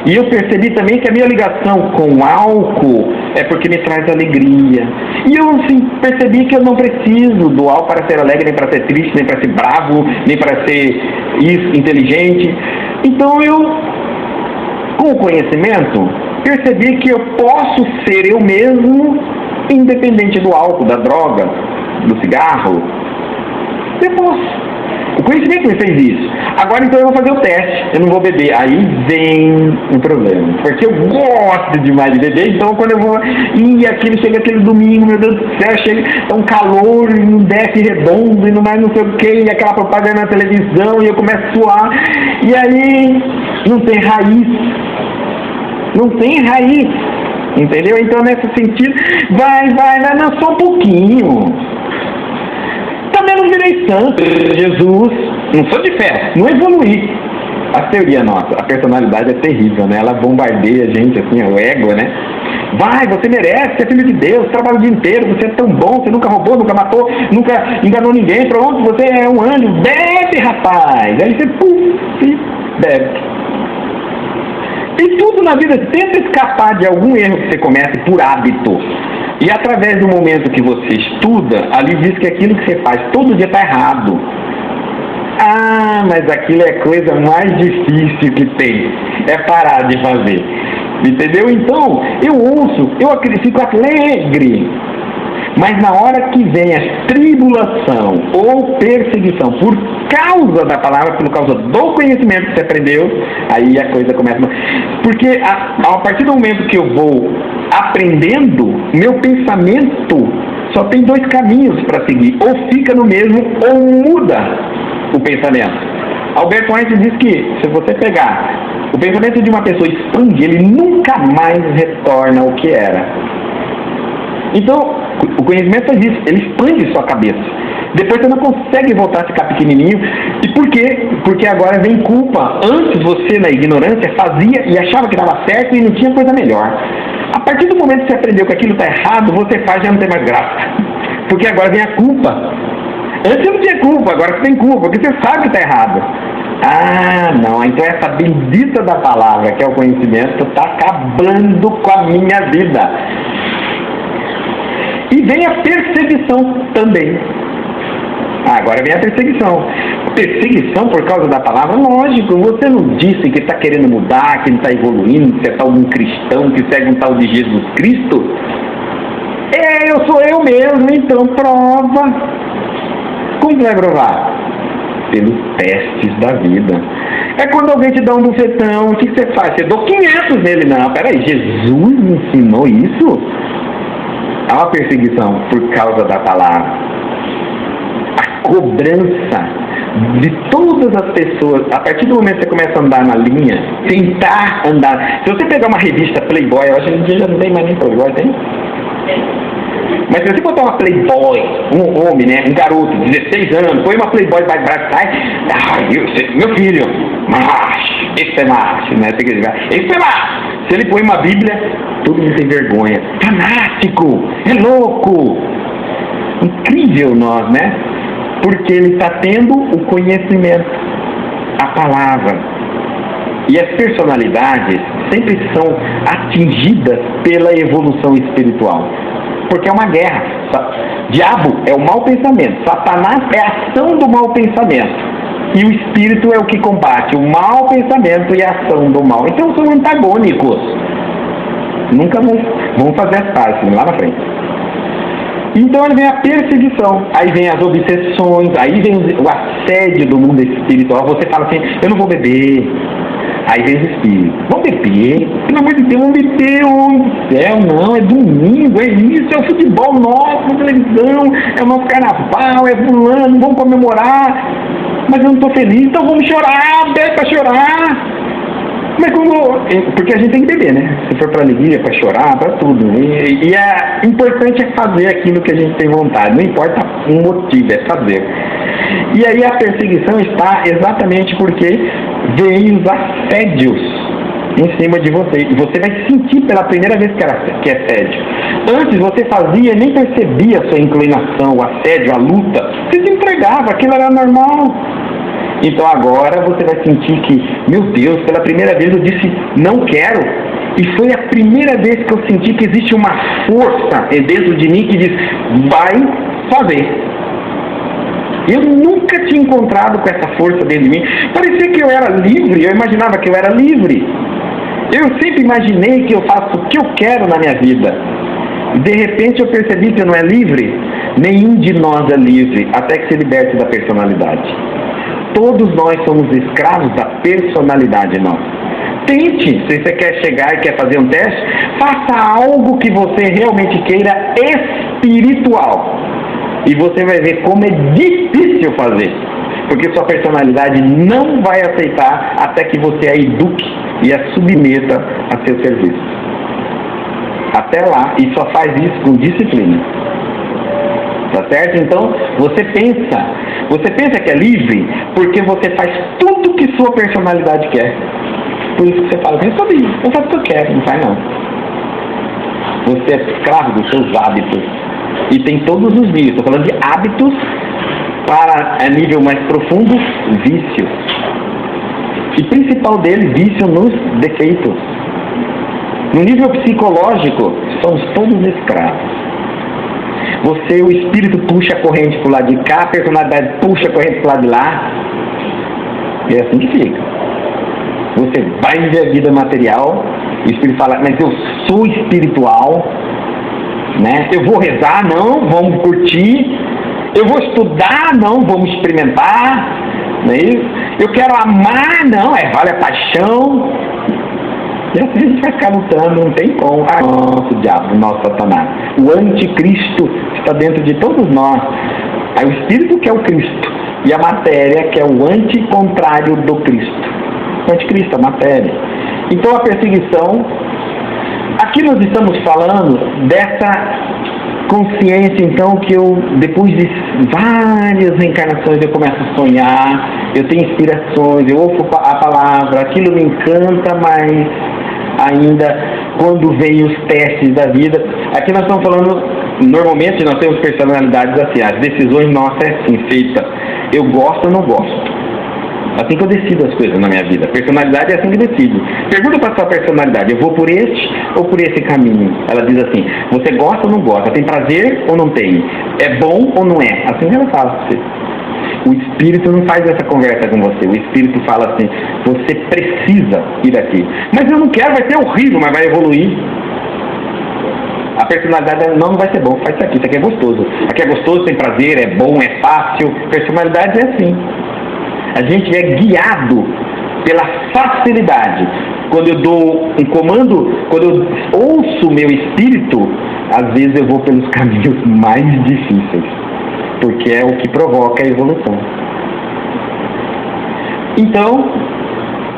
Speaker 1: E eu percebi também que a minha ligação com o álcool é porque me traz alegria. E eu assim, percebi que eu não preciso do álcool para ser alegre, nem para ser triste, nem para ser bravo, nem para ser inteligente. Então eu, com o conhecimento, percebi que eu posso ser eu mesmo, independente do álcool, da droga, do cigarro. Eu posso. O conhecimento me fez isso. Agora então eu vou fazer o teste. Eu não vou beber. Aí vem o problema. Porque eu gosto demais de beber. Então quando eu vou... chega aquele domingo, meu Deus do céu, chega um calor, e um DF redondo, e não mais não sei o que, e aquela propaganda na televisão, e eu começo a suar. E aí não tem raiz. Não tem raiz. Entendeu? Então nesse sentido, vai, não, só um pouquinho. Também não virei santo, Jesus, não sou de fé, não evoluí. A teoria nossa, a personalidade é terrível, né? Ela bombardeia a gente, assim, o ego, né? Vai, você merece, você é filho de Deus, trabalha o dia inteiro, você é tão bom, você nunca roubou, nunca matou, nunca enganou ninguém, pronto, você é um anjo, bebe, rapaz! Aí você, puf, bebe. E tudo na vida, tenta escapar de algum erro que você comete por hábito. E através do momento que você estuda, ali diz que aquilo que você faz todo dia está errado. Ah, mas aquilo é a coisa mais difícil que tem. É parar de fazer. Entendeu? Então, eu ouço, eu fico alegre. Mas na hora que vem a tribulação ou perseguição por causa da palavra, por causa do conhecimento que você aprendeu, aí a coisa começa... Porque a partir do momento que eu vou aprendendo, meu pensamento só tem dois caminhos para seguir. Ou fica no mesmo, ou muda o pensamento. Albert Einstein diz que, se você pegar o pensamento de uma pessoa e expande, ele nunca mais retorna ao que era. Então, o conhecimento faz isso, ele expande sua cabeça. Depois você não consegue voltar a ficar pequenininho. E por quê? Porque agora vem culpa. Antes você, na ignorância, fazia e achava que dava certo e não tinha coisa melhor. A partir do momento que você aprendeu que aquilo está errado, você faz e já não tem mais graça. Porque agora vem a culpa. Antes você não tinha culpa, agora você tem culpa, porque você sabe que está errado. Ah, não, então essa bendita da palavra, que é o conhecimento, está acabando com a minha vida. E vem a perseguição também. Agora vem a perseguição. Perseguição por causa da palavra, lógico. Você não disse que está querendo mudar, que não está evoluindo, que é tal de um cristão, que segue um tal de Jesus Cristo? Eu sou eu mesmo, então prova. Como vai provar? Pelos testes da vida. É quando alguém te dá um bufetão, o que você faz? Você dá 500 nele. Não, peraí, Jesus me ensinou isso? Há uma perseguição por causa da palavra. A cobrança de todas as pessoas, a partir do momento que você começa a andar na linha, tentar andar. Se você pegar uma revista Playboy, eu acho que hoje em dia já não tem mais nem Playboy, tem? Mas se você botar uma Playboy, um homem, né, um garoto de 16 anos, põe uma Playboy vai sai, meu filho, macho, esse é macho, né? Esse é macho. Se ele põe uma Bíblia, todo mundo tem vergonha. Fanático, é louco. Incrível nós, né? Porque ele está tendo o conhecimento, a palavra. E as personalidades sempre são atingidas pela evolução espiritual. Porque é uma guerra. Diabo é o mau pensamento. Satanás é a ação do mau pensamento. E o espírito é o que combate o mau pensamento e a ação do mal. Então são antagônicos. Nunca vão fazer as partes lá na frente. Então aí vem a perseguição, aí vem as obsessões, aí vem o assédio do mundo espiritual. Você fala assim, eu não vou beber. Aí vem os espíritos, vamos beber, pelo amor de Deus, vamos beber, oh céu, não, é domingo, é isso, é o futebol nosso na televisão, é o nosso carnaval, é fulano, vamos comemorar, mas eu não estou feliz, então vamos chorar, bebe para chorar. Mas porque a gente tem que beber, né? Se for para alegria, para chorar, para tudo. E é importante é fazer aquilo que a gente tem vontade, não importa o motivo, é fazer. E aí a perseguição está exatamente porque vem os assédios em cima de você. E você vai sentir pela primeira vez que é assédio. Antes você fazia e nem percebia a sua inclinação, o assédio, a luta. Você se entregava, aquilo era normal. Então agora você vai sentir que, meu Deus, pela primeira vez eu disse não quero, e foi a primeira vez que eu senti que existe uma força dentro de mim que diz, vai fazer. Eu nunca tinha encontrado com essa força dentro de mim. Parecia que eu era livre, eu imaginava que eu era livre. Eu sempre imaginei que eu faço o que eu quero na minha vida. De repente eu percebi que eu não é livre. Nenhum de nós é livre, até que se liberte da personalidade. Todos nós somos escravos da personalidade nossa. Tente, se você quer chegar e quer fazer um teste, faça algo que você realmente queira espiritual. E você vai ver como é difícil fazer. Porque sua personalidade não vai aceitar até que você a eduque e a submeta a seu serviço. Até lá, e só faz isso com disciplina. Tá certo? Então, você pensa que é livre porque você faz tudo que sua personalidade quer. Por isso que você fala, eu sou livre, eu faço o que eu quero, não faz não. Você é escravo dos seus hábitos. E tem todos os níveis. Estou falando de hábitos para a nível mais profundo, vício. E principal deles, vício nos defeitos. No nível psicológico, somos todos escravos. Você, o espírito puxa a corrente para o lado de cá, a personalidade puxa a corrente para o lado de lá. E é assim que fica. Você vai viver a vida material, o espírito fala, mas eu sou espiritual, né? Eu vou rezar, não, vamos curtir. Eu vou estudar, não, vamos experimentar. Não é isso? Eu quero amar, não, vale a paixão. E assim a gente vai ficar lutando, não tem como. Ah, nosso diabo, nosso Satanás. O anticristo está dentro de todos nós. Aí o espírito que é o Cristo e a matéria que é o anticontrário do Cristo. O anticristo, a matéria. Então a perseguição, aqui nós estamos falando dessa consciência, então, que eu, depois de várias reencarnações, eu começo a sonhar, eu tenho inspirações, eu ouço a palavra, aquilo me encanta, mas ainda quando vem os testes da vida, aqui nós estamos falando, normalmente nós temos personalidades assim, as decisões nossas é assim, feita, eu gosto ou não gosto. Assim que eu decido as coisas na minha vida. Personalidade é assim que decide. Pergunta para a sua personalidade, eu vou por este ou por esse caminho? Ela diz assim, você gosta ou não gosta? Tem prazer ou não tem? É bom ou não é? Assim que ela fala para você. O espírito não faz essa conversa com você. O espírito fala assim, você precisa ir aqui. Mas eu não quero, vai ser horrível, mas vai evoluir. A personalidade não vai ser bom, faz isso aqui é gostoso. Aqui é gostoso, tem prazer, é bom, é fácil. Personalidade é assim. A gente é guiado pela facilidade. Quando eu dou um comando, quando eu ouço o meu espírito, às vezes eu vou pelos caminhos mais difíceis, porque é o que provoca a evolução. Então,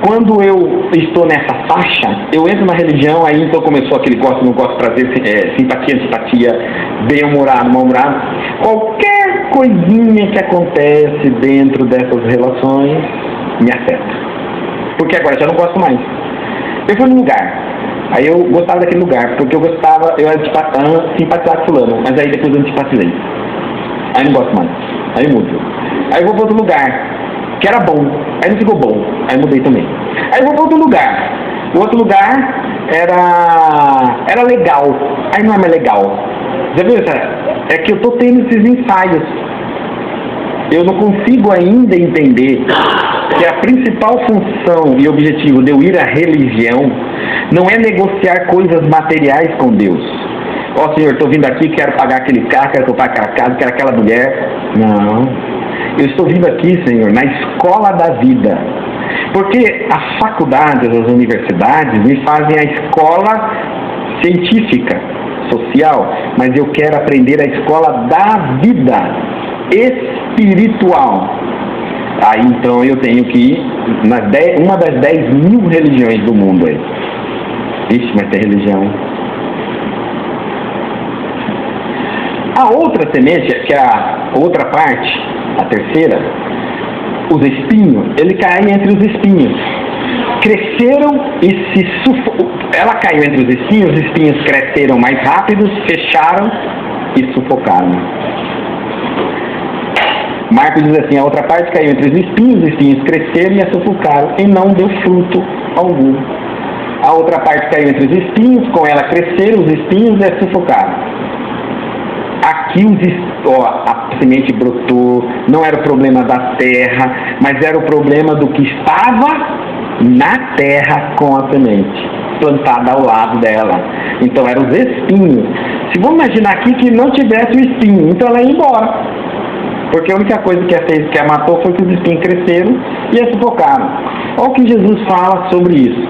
Speaker 1: quando eu estou nessa faixa, eu entro na religião, aí então começou aquele gosto, não gosto, prazer, simpatia, antipatia, bem-humorado, mal-humorado. Qualquer coisinha que acontece dentro dessas relações me afeta. Porque agora já não gosto mais. Eu fui num lugar, aí eu gostava daquele lugar, porque eu gostava, eu era simpatizar com fulano, mas aí depois eu antipatizei. Aí não gosto mais, aí mudo. Aí eu vou para outro lugar, que era bom, aí não ficou bom, aí mudei também. Aí eu vou para outro lugar, o outro lugar era legal, aí não é mais legal. Já viu? É que eu estou tendo esses ensaios. Eu não consigo ainda entender que a principal função e objetivo de eu ir à religião não é negociar coisas materiais com Deus. Ó, Senhor, estou vindo aqui, quero pagar aquele carro, quero comprar aquela casa, quero aquela mulher. Não. Eu estou vindo aqui, Senhor, na escola da vida. Porque as faculdades, as universidades me fazem a escola científica, social, mas eu quero aprender a escola da vida espiritual. Aí então eu tenho que ir uma das 10.000 religiões do mundo aí. Ixi, mas tem religião. A outra semente, que é a outra parte, a terceira, os espinhos, ele cai entre os espinhos. Cresceram e se sufocam. Ela caiu entre os espinhos cresceram mais rápidos, fecharam e sufocaram. Marcos diz assim: a outra parte caiu entre os espinhos cresceram e a sufocaram, e não deu fruto algum. A outra parte caiu entre os espinhos, com ela cresceram os espinhos e a sufocaram. Aqui a semente brotou, não era o problema da terra, mas era o problema do que estava na terra com a semente, plantada ao lado dela. Então eram os espinhos. Se vamos imaginar aqui que não tivesse o espinho, então ela ia embora. Porque a única coisa que a matou foi que os espinhos cresceram e a sufocaram. Olha o que Jesus fala sobre isso.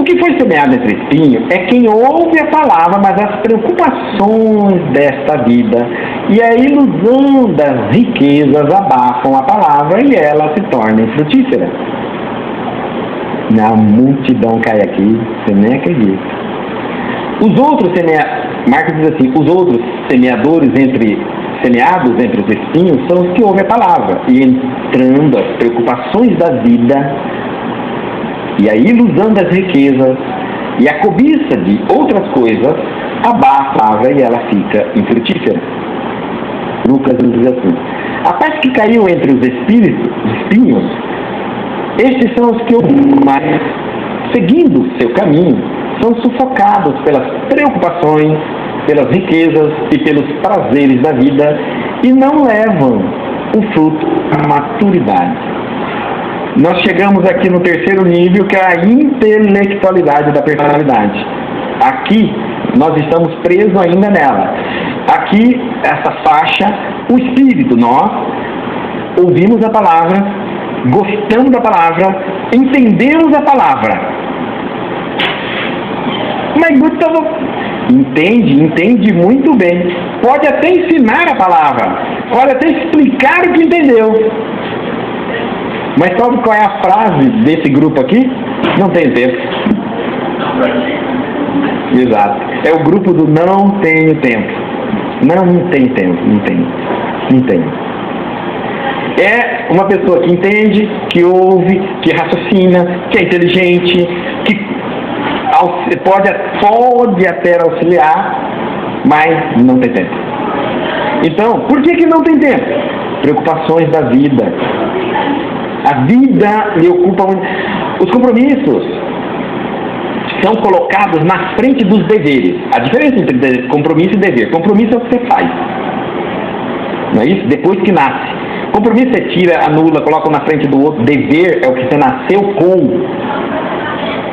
Speaker 1: O que foi semeado entre espinhos é quem ouve a palavra, mas as preocupações desta vida e a ilusão das riquezas abafam a palavra e ela se torna infrutífera. A multidão cai aqui, você nem acredita. Os outros Marcos diz assim: os outros semeados entre os espinhos são os que ouvem a palavra e entrando as preocupações da vida e a ilusão das riquezas e a cobiça de outras coisas abafa a palavra e ela fica infrutífera. Lucas diz assim: a parte que caiu entre os espinhos, estes são os que mais, seguindo seu caminho, são sufocados pelas preocupações, pelas riquezas e pelos prazeres da vida e não levam o fruto à maturidade. Nós chegamos aqui no terceiro nível, que é a intelectualidade da personalidade. Aqui, nós estamos presos ainda nela. Aqui, essa faixa, o espírito, nós ouvimos a palavra, gostamos da palavra, entendemos a palavra. Mas Gustavo entende muito bem. Pode até ensinar a palavra, pode até explicar o que entendeu. Mas sabe qual é a frase desse grupo aqui? Não tem tempo. Exato. É o grupo do não tenho tempo. Não tem tempo. Não tem. É uma pessoa que entende, que ouve, que raciocina, que é inteligente, que pode até auxiliar, mas não tem tempo. Então, por que não tem tempo? Preocupações da vida. A vida lhe ocupa muito. Os compromissos são colocados na frente dos deveres. A diferença entre compromisso e dever: compromisso é o que você faz, não é isso? Depois que nasce. Compromisso você tira, anula, coloca na frente do outro. Dever é o que você nasceu com.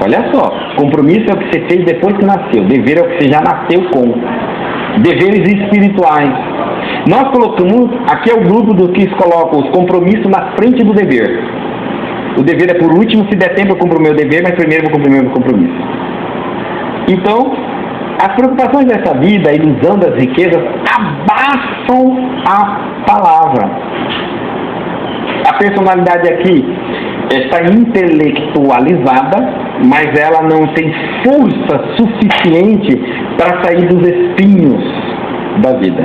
Speaker 1: Olha só, compromisso é o que você fez depois que nasceu. Dever é o que você já nasceu com. Deveres espirituais. Nós colocamos, aqui é o grupo dos que colocam os compromissos na frente do dever. O dever é por último, se der tempo eu cumpro o meu dever, mas primeiro eu vou cumprir o meu compromisso. Então, as preocupações dessa vida, a ilusão das riquezas, abafam a palavra. A personalidade aqui está intelectualizada, mas ela não tem força suficiente para sair dos espinhos da vida.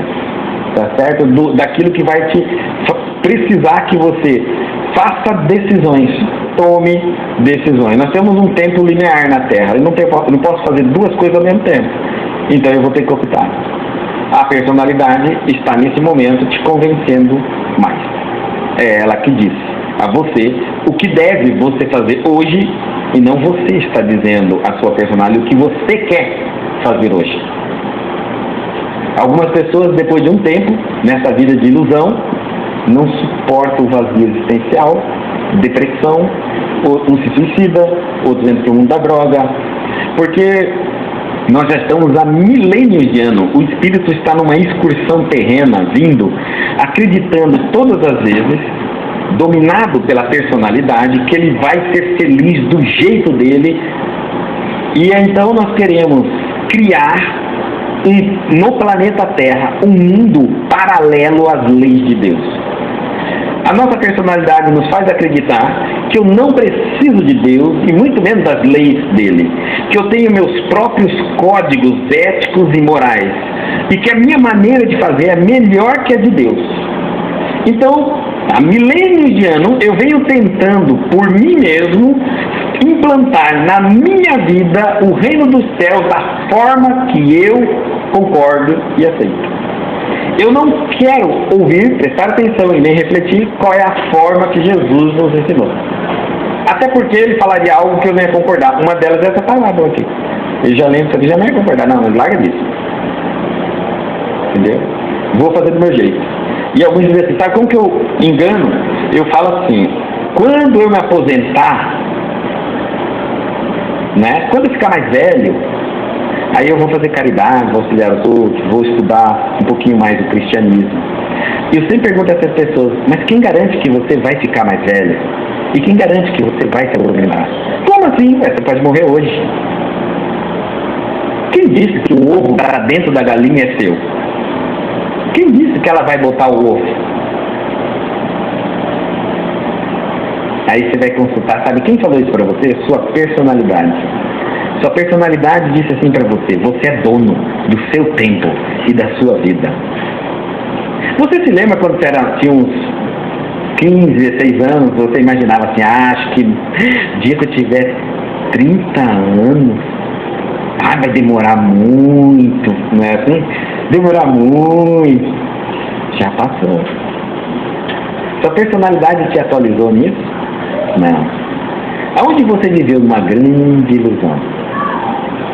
Speaker 1: Tá certo? Daquilo que vai te precisar que você faça decisões, tome decisões. Nós temos um tempo linear na Terra. Eu não posso fazer duas coisas ao mesmo tempo. Então eu vou ter que optar. A personalidade está nesse momento te convencendo mais. É ela que diz a você o que deve você fazer hoje e não você está dizendo à sua personalidade o que você quer fazer hoje. Algumas pessoas, depois de um tempo, nessa vida de ilusão, não suportam o vazio existencial, depressão, um se suicida, outros entram no mundo da droga, porque nós já estamos há milênios de anos, o espírito está numa excursão terrena, vindo, acreditando todas as vezes, dominado pela personalidade, que ele vai ser feliz do jeito dele, e então nós queremos criar no planeta Terra um mundo paralelo às leis de Deus. A nossa personalidade nos faz acreditar que eu não preciso de Deus e muito menos das leis dele, que eu tenho meus próprios códigos éticos e morais e que a minha maneira de fazer é melhor que a de Deus. Então, há milênios de anos eu venho tentando por mim mesmo implantar na minha vida o reino dos céus da forma que eu concordo e aceito. Eu não quero ouvir, prestar atenção e nem refletir qual é a forma que Jesus nos ensinou. Até porque ele falaria algo que eu não ia concordar. Uma delas é essa palavra aqui. Eu já lembro, você já não ia concordar. Não, mas larga disso. Entendeu? Vou fazer do meu jeito. E alguns dizem assim, sabe como que eu engano? Eu falo assim, quando eu me aposentar, né? Quando eu ficar mais velho, aí eu vou fazer caridade, vou auxiliar os outros, vou estudar um pouquinho mais o cristianismo. E eu sempre pergunto a essas pessoas, mas quem garante que você vai ficar mais velho? E quem garante que você vai se aposentar? Como assim? Você pode morrer hoje. Quem disse que o ovo para dentro da galinha é seu? Quem disse que ela vai botar o ovo? Aí você vai consultar, sabe quem falou isso para você? Sua personalidade. Sua personalidade disse assim para você, você é dono do seu tempo e da sua vida. Você se lembra quando você tinha uns 15, 16 anos, você imaginava assim, acho que o dia que eu tiver 30 anos, vai demorar muito, não é assim? Demorar muito. Já passou. Sua personalidade te atualizou nisso? Não. Aonde você viveu uma grande ilusão?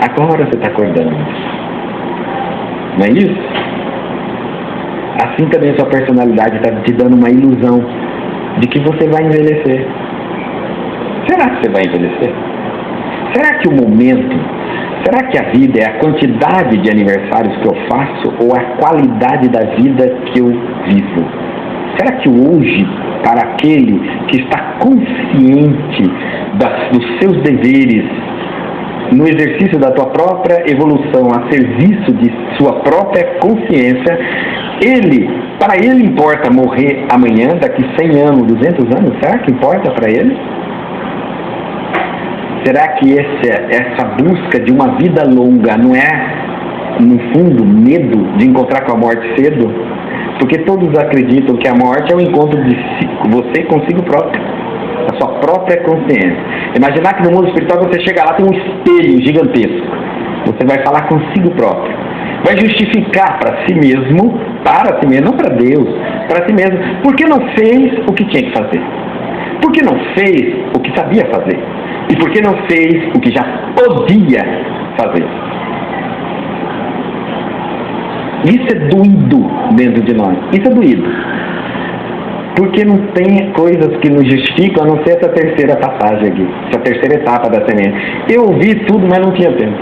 Speaker 1: Agora você está acordando. Não é isso? Assim também sua personalidade está te dando uma ilusão de que você vai envelhecer. Será que você vai envelhecer? Será que o momento, será que a vida é a quantidade de aniversários que eu faço ou a qualidade da vida que eu vivo? Será que hoje, para aquele que está consciente dos seus deveres, no exercício da tua própria evolução, a serviço de sua própria consciência, para ele importa morrer amanhã, daqui 100 anos, 200 anos? Será que importa para ele? Será que essa busca de uma vida longa não é, no fundo, medo de encontrar com a morte cedo? Porque todos acreditam que a morte é o encontro de você consigo próprio, a sua própria consciência. Imaginar que no mundo espiritual você chega lá, tem um espelho gigantesco. Você vai falar consigo próprio. Vai justificar para si mesmo, não para Deus, para si mesmo, porque não fez o que tinha que fazer. Porque não fez o que sabia fazer. E porque não fez o que já podia fazer. Isso é doído dentro de nós. Isso é doído. Porque não tem coisas que nos justificam, a não ser essa terceira passagem aqui. Essa terceira etapa da semente. Eu ouvi tudo, mas não tinha tempo.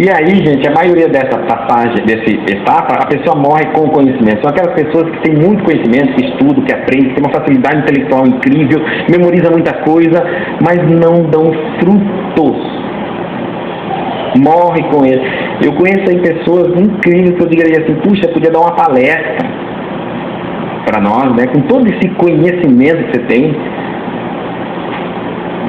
Speaker 1: E aí, gente, a maioria dessa passagem, dessa etapa, a pessoa morre com o conhecimento. São aquelas pessoas que têm muito conhecimento, que estudam, que aprendem, que têm uma facilidade intelectual incrível, memorizam muita coisa, mas não dão frutos. Morre com ele. Eu conheço aí pessoas incríveis que eu diria assim, puxa, podia dar uma palestra para nós, né? Com todo esse conhecimento que você tem.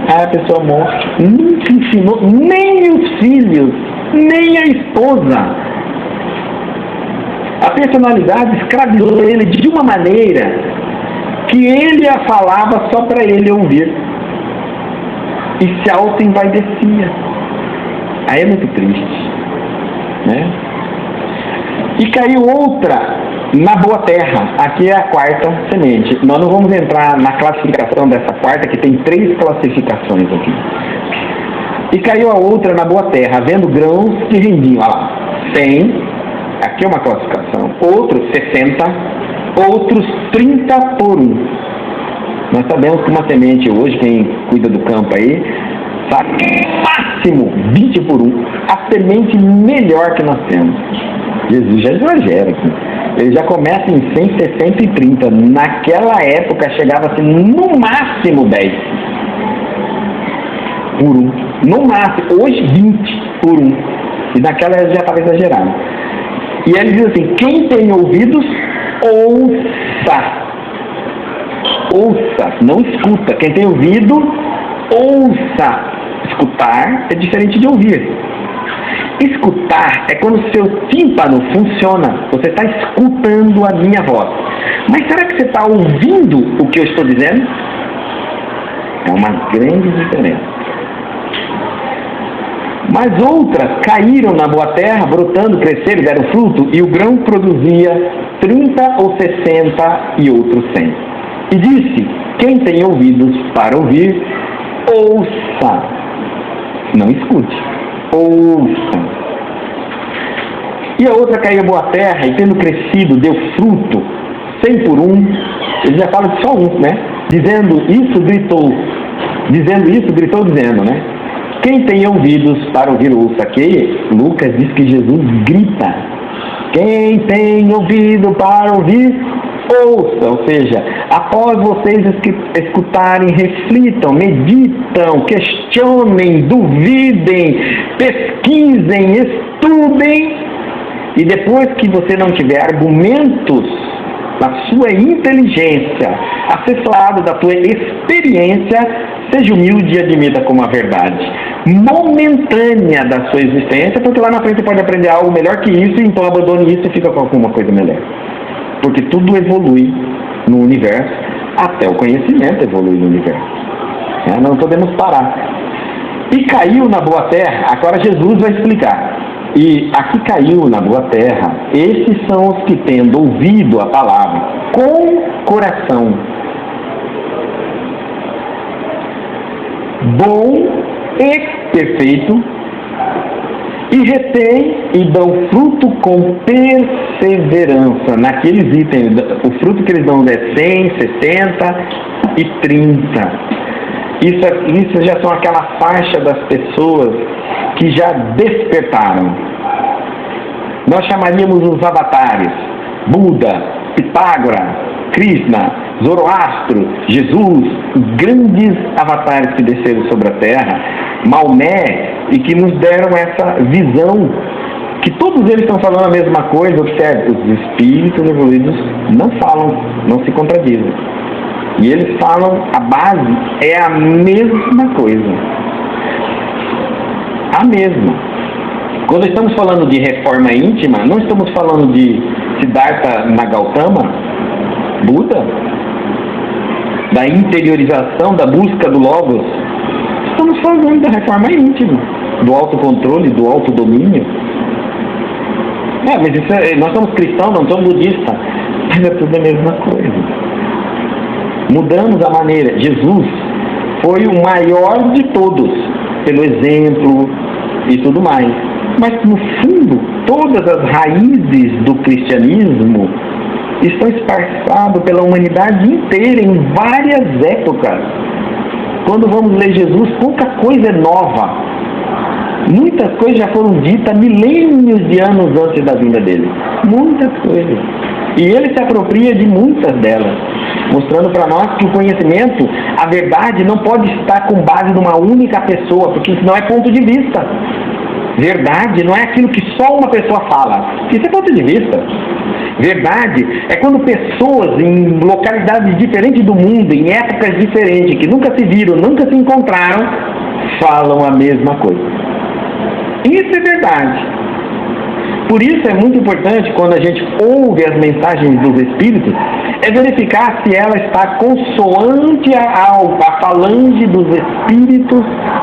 Speaker 1: Aí a pessoa morre. Nunca ensinou nem os filhos, nem a esposa. A personalidade escravizou ele de uma maneira que ele a falava só para ele ouvir. E se auto-envaidecia. Aí é muito triste, né? E caiu outra na boa terra. Aqui é a quarta semente. Nós não vamos entrar na classificação dessa quarta, que tem 3 classificações aqui. E caiu a outra na boa terra, havendo grãos que rendiam, olha lá, 100, aqui é uma classificação, outros 60, outros 30 por 1. Nós sabemos que uma semente hoje, quem cuida do campo aí, sabe, máximo 20 por 1, a semente melhor que nós temos. Jesus já exagera aqui. Ele já começa em 100, 60 e 30. Naquela época chegava-se no máximo 10 por 1. No máximo, hoje 20 por 1. E naquela já estava exagerado. E ele diz assim, quem tem ouvidos, ouça. Ouça, não escuta. Quem tem ouvido, ouça. Escutar é diferente de ouvir. Escutar é quando o seu tímpano funciona. Você está escutando a minha voz. Mas será que você está ouvindo o que eu estou dizendo? É uma grande diferença. Mas outras caíram na boa terra, brotando, cresceram e deram fruto, e o grão produzia 30 ou 60 e outros 100. E disse: quem tem ouvidos para ouvir, ouça. Não escute, ouça. E a outra caiu na boa terra, e tendo crescido, deu fruto, 100 por um. Ele já fala de só um, né? Dizendo isso, gritou, dizendo, né? Quem tem ouvidos para ouvir, ouça. Aqui, Lucas diz que Jesus grita. Quem tem ouvido para ouvir, ouça. Ou seja, após vocês escutarem, reflitam, meditam, questionem, duvidem, pesquisem, estudem. E depois que você não tiver argumentos na sua inteligência, assessorado da sua experiência, seja humilde e admita como a verdade momentânea da sua existência, porque lá na frente você pode aprender algo melhor que isso, então abandone isso e fica com alguma coisa melhor. Porque tudo evolui no universo, até o conhecimento evolui no universo. Não podemos parar. E caiu na boa terra, agora Jesus vai explicar. E aqui caiu na boa terra, esses são os que, tendo ouvido a palavra com coração bom e perfeito, e retém e dão fruto com perseverança. Naqueles itens, o fruto que eles dão é 100, 60 e 30. Isso já são aquela faixa das pessoas que já despertaram. Nós chamaríamos os avatares: Buda, Pitágoras, Krishna, Zoroastro, Jesus, os grandes avatares que desceram sobre a Terra, Maomé, e que nos deram essa visão, que todos eles estão falando a mesma coisa. Observe, os espíritos evoluídos não falam, não se contradizem. E eles falam, a base é a mesma coisa. A mesma. Quando estamos falando de reforma íntima, não estamos falando de Siddhartha Nagautama, Buda, da interiorização, da busca do Logos. Estamos falando da reforma íntima, do autocontrole, do autodomínio. Mas isso nós somos cristãos, não somos budistas. Mas é tudo a mesma coisa. Mudamos a maneira. Jesus foi o maior de todos, pelo exemplo e tudo mais. Mas, no fundo, todas as raízes do cristianismo estão esparçadas pela humanidade inteira, em várias épocas. Quando vamos ler Jesus, pouca coisa é nova. Muitas coisas já foram ditas milênios de anos antes da vinda dele. Muitas coisas. E ele se apropria de muitas delas, mostrando para nós que o conhecimento, a verdade, não pode estar com base numa única pessoa, porque isso não é ponto de vista. Verdade não é aquilo que só uma pessoa fala. Isso é ponto de vista. Verdade é quando pessoas em localidades diferentes do mundo, em épocas diferentes, que nunca se viram, nunca se encontraram, falam a mesma coisa. Isso é verdade. Por isso é muito importante, quando a gente ouve as mensagens dos Espíritos, é verificar se ela está consoante à falange dos Espíritos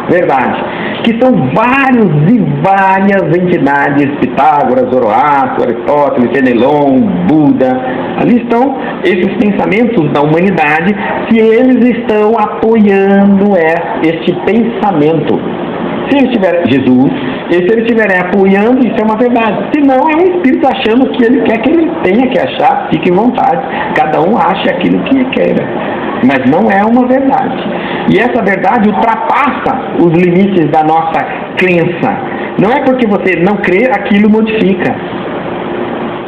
Speaker 1: verdade, que são vários e várias entidades: Pitágoras, Zoroastro, Aristóteles, Fenelon, Buda. Ali estão esses pensamentos da humanidade, se eles estão apoiando este pensamento. Se ele estiver Jesus, e se ele estiver apoiando, isso é uma verdade. Se não, é um espírito achando que ele quer que ele tenha que achar, fique em vontade. Cada um acha aquilo que queira. Mas não é uma verdade. E essa verdade ultrapassa os limites da nossa crença. Não é porque você não crê, aquilo modifica.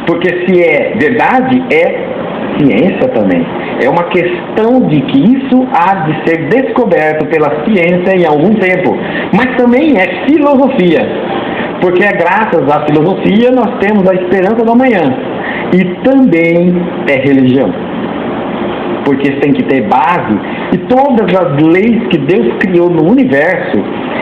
Speaker 1: Porque se é verdade, é ciência também. É uma questão de que isso há de ser descoberto pela ciência em algum tempo. Mas também é filosofia. Porque é graças à filosofia nós temos a esperança do amanhã. E também é religião. Porque tem que ter base. E todas as leis que Deus criou no universo,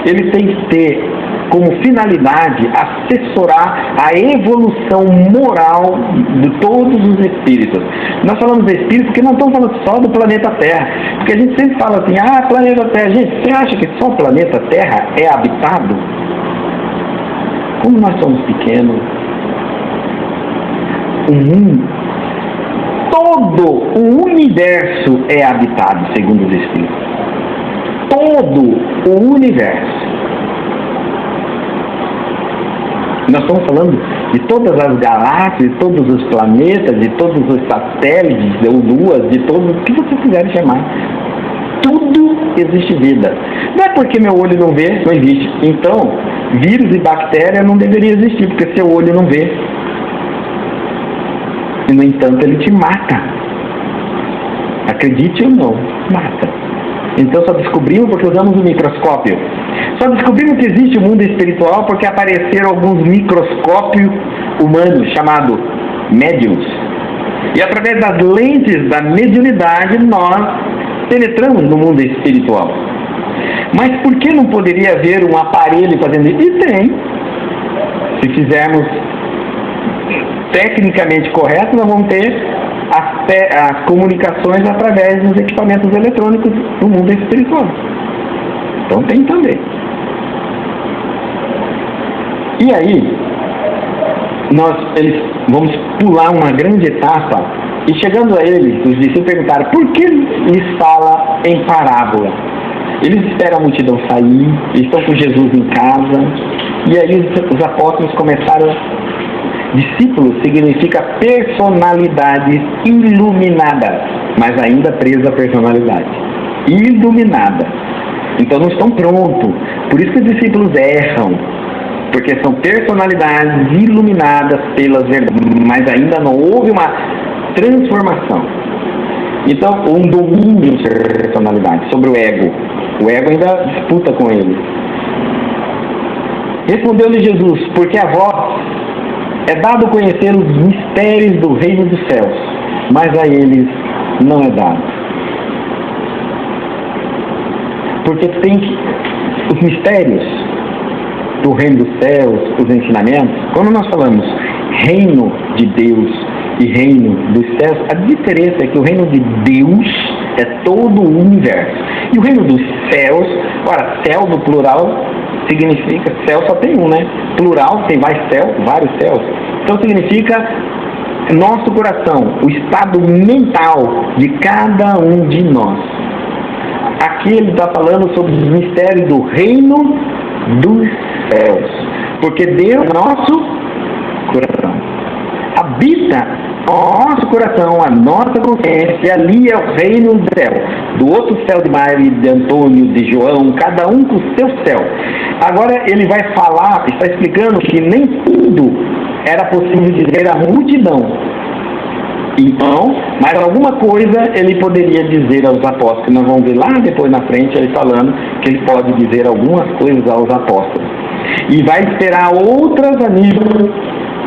Speaker 1: ele tem que ter como finalidade assessorar a evolução moral de todos os espíritos. Nós falamos de espíritos porque não estamos falando só do planeta Terra. Porque a gente sempre fala assim: planeta Terra. Gente, você acha que só o planeta Terra é habitado? como nós somos pequenos, o mundo, todo o universo é habitado, segundo os Espíritos. Todo o universo. Nós estamos falando de todas as galáxias, de todos os planetas, de todos os satélites, ou luas, de todos o que vocês quiserem chamar. Tudo existe vida. Não é porque meu olho não vê, não existe. Então, vírus e bactéria não deveria existir, porque seu olho não vê. E, no entanto, ele te mata. Acredite ou não, mata. Então, só descobrimos porque usamos o microscópio. Só descobrimos que existe o mundo espiritual porque apareceram alguns microscópios humanos, chamados médiums. E através das lentes da mediunidade, nós penetramos no mundo espiritual. Mas por que não poderia haver um aparelho fazendo isso? E tem. Se fizermos tecnicamente correto, nós vamos ter as comunicações através dos equipamentos eletrônicos do mundo espiritual. Então tem também. E aí, eles vamos pular uma grande etapa, e chegando a eles, os discípulos perguntaram por que lhes fala em parábola. Eles esperam a multidão sair, estão com Jesus em casa, e aí os apóstolos começaram. Discípulo significa personalidade iluminada, mas ainda presa à personalidade. Iluminada. Então não estão prontos. Por isso que os discípulos erram. Porque são personalidades iluminadas pelas verdades, mas ainda não houve uma transformação. Então, um domínio sobre a personalidade, sobre o ego. O ego ainda disputa com ele. Respondeu-lhe Jesus, porque a vós é dado conhecer os mistérios do reino dos céus, mas a eles não é dado. Porque tem os mistérios do reino dos céus, os ensinamentos. Quando nós falamos reino de Deus e reino dos céus, a diferença é que o reino de Deus é todo o universo. E o reino dos céus, ora, céu no plural significa, céu só tem um, né? Plural tem vários céus. Então significa nosso coração, o estado mental de cada um de nós. Aqui ele está falando sobre os mistérios do reino dos céus. Porque Deus é nosso coração. Habita nosso coração, a nossa consciência, e ali é o reino do céu. Do outro céu de Maria, de Antônio, de João, cada um com o seu céu. Agora ele vai falar, está explicando que nem tudo era possível dizer à multidão. Então, mas alguma coisa ele poderia dizer aos apóstolos, que nós vamos ver lá depois na frente ele falando que ele pode dizer algumas coisas aos apóstolos. E vai esperar outras a nível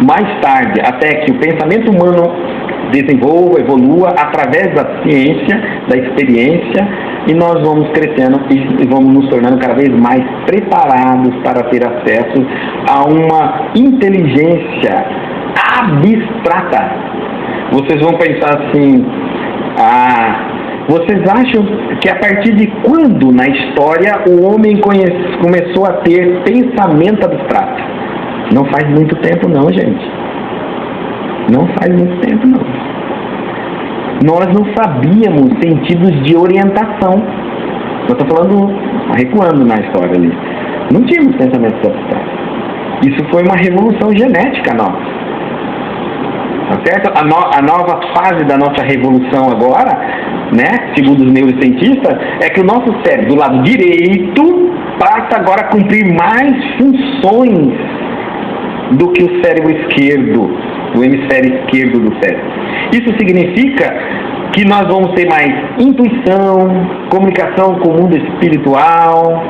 Speaker 1: mais tarde, até que o pensamento humano desenvolva, evolua através da ciência, da experiência, e nós vamos crescendo e vamos nos tornando cada vez mais preparados para ter acesso a uma inteligência abstrata. Vocês vão pensar assim, vocês acham que a partir de quando na história o homem começou a ter pensamento abstrato? Não faz muito tempo não, gente. Não faz muito tempo não. Nós não sabíamos sentidos de orientação. Eu estou falando, recuando na história ali. Não tínhamos pensamentos abstratos. Isso foi uma revolução genética nossa. Tá certo? A nova fase da nossa revolução agora, né, segundo os neurocientistas, é que o nosso cérebro do lado direito passa agora a cumprir mais funções do que o cérebro esquerdo, o hemisfério esquerdo do cérebro. Isso significa que nós vamos ter mais intuição, comunicação com o mundo espiritual,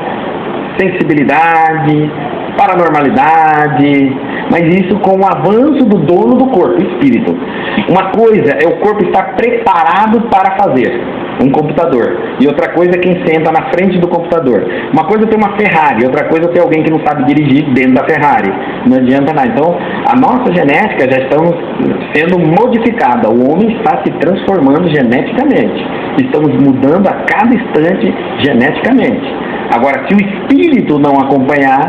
Speaker 1: sensibilidade, paranormalidade, mas isso com o avanço do dono do corpo, o espírito. Uma coisa é o corpo estar preparado para fazer, um computador, e outra coisa é quem senta na frente do computador. Uma coisa é ter uma Ferrari, outra coisa é ter alguém que não sabe dirigir dentro da Ferrari. Não adianta nada. Então, a nossa genética já está sendo modificada. O homem está se transformando geneticamente. Estamos mudando a cada instante geneticamente. Agora, se o espírito não acompanhar,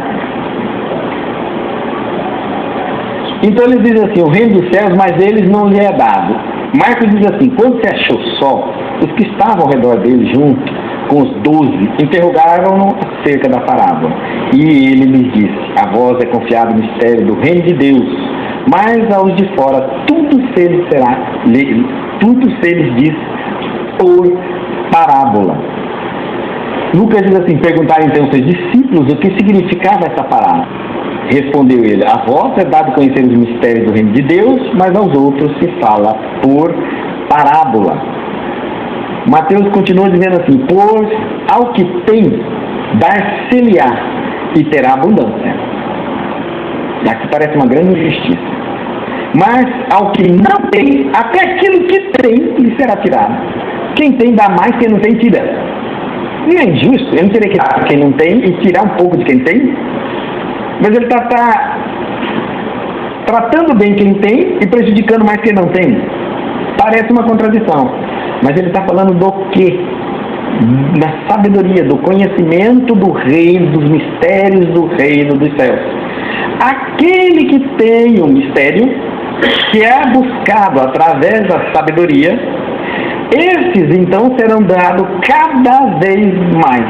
Speaker 1: Então eles dizem assim, o reino dos céus, mas eles não lhe é dado. Marcos diz assim, quando se achou só, os que estavam ao redor dele, junto com os 12, interrogaram-no acerca da parábola. E ele lhes disse, a vós é confiado o mistério do reino de Deus, mas aos de fora tudo se lhes diz por parábola. Lucas diz assim, perguntaram então aos seus discípulos o que significava essa parábola. Respondeu ele, a vós é dado conhecer os mistérios do reino de Deus, mas aos outros se fala por parábola. Mateus continua dizendo assim, pois ao que tem, dar-se-lhe-á e terá abundância. Aqui parece uma grande injustiça. Mas ao que não tem, até aquilo que tem lhe será tirado. Quem tem dá mais, quem não tem tira. Não é injusto? Eu não teria que dar quem não tem e tirar um pouco de quem tem? Mas ele está tratando bem quem tem e prejudicando mais quem não tem. Parece uma contradição. Mas ele está falando do quê? Da sabedoria, do conhecimento do reino, dos mistérios do reino dos céus. Aquele que tem o mistério, que é buscado através da sabedoria, esses então serão dados cada vez mais.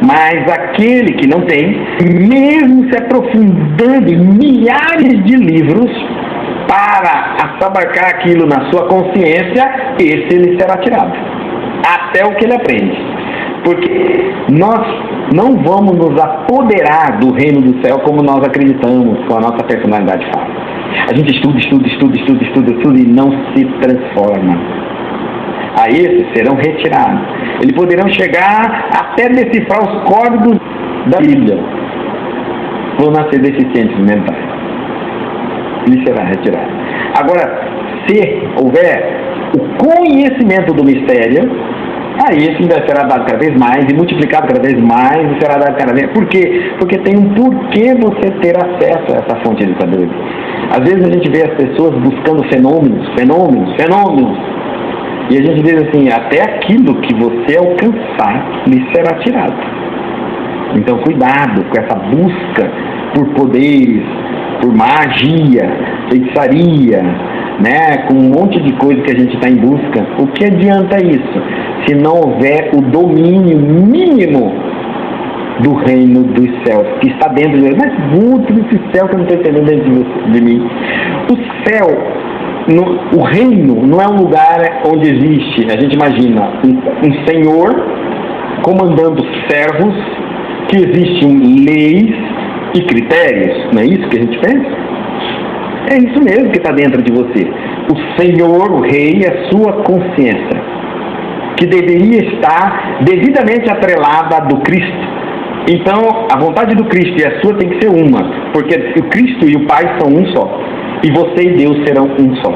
Speaker 1: Mas aquele que não tem, mesmo se aprofundando em milhares de livros para assabarcar aquilo na sua consciência, esse lhe será tirado. Até o que ele aprende. Porque nós não vamos nos apoderar do reino do céu como nós acreditamos, com a nossa personalidade fala. A gente estuda e não se transforma. A esses serão retirados. Eles poderão chegar até decifrar os códigos da Bíblia. Vão nascer deficientes mentais. Ele será retirado. Agora, se houver o conhecimento do mistério, aí esse ainda será dado cada vez mais e multiplicado cada vez mais e será dado cada vez. Por quê? Porque tem um porquê você ter acesso a essa fonte de sabedoria. Às vezes a gente vê as pessoas buscando fenômenos. E a gente diz assim, até aquilo que você alcançar lhe será tirado. Então cuidado com essa busca por poderes, por magia, feitiçaria, né? Com um monte de coisa que a gente está em busca. O que adianta isso? Se não houver o domínio mínimo do reino dos céus, que está dentro de mim. Mas muito desse céu que eu não estou entendendo dentro de mim. O céu... o reino não é um lugar onde existe, a gente imagina, um senhor comandando servos, que existem leis e critérios. Não é isso que a gente pensa? É isso mesmo que está dentro de você. O senhor, o rei, é a sua consciência, que deveria estar devidamente atrelada à do Cristo. Então, a vontade do Cristo e a sua tem que ser uma, porque o Cristo e o Pai são um só. E você e Deus serão um só.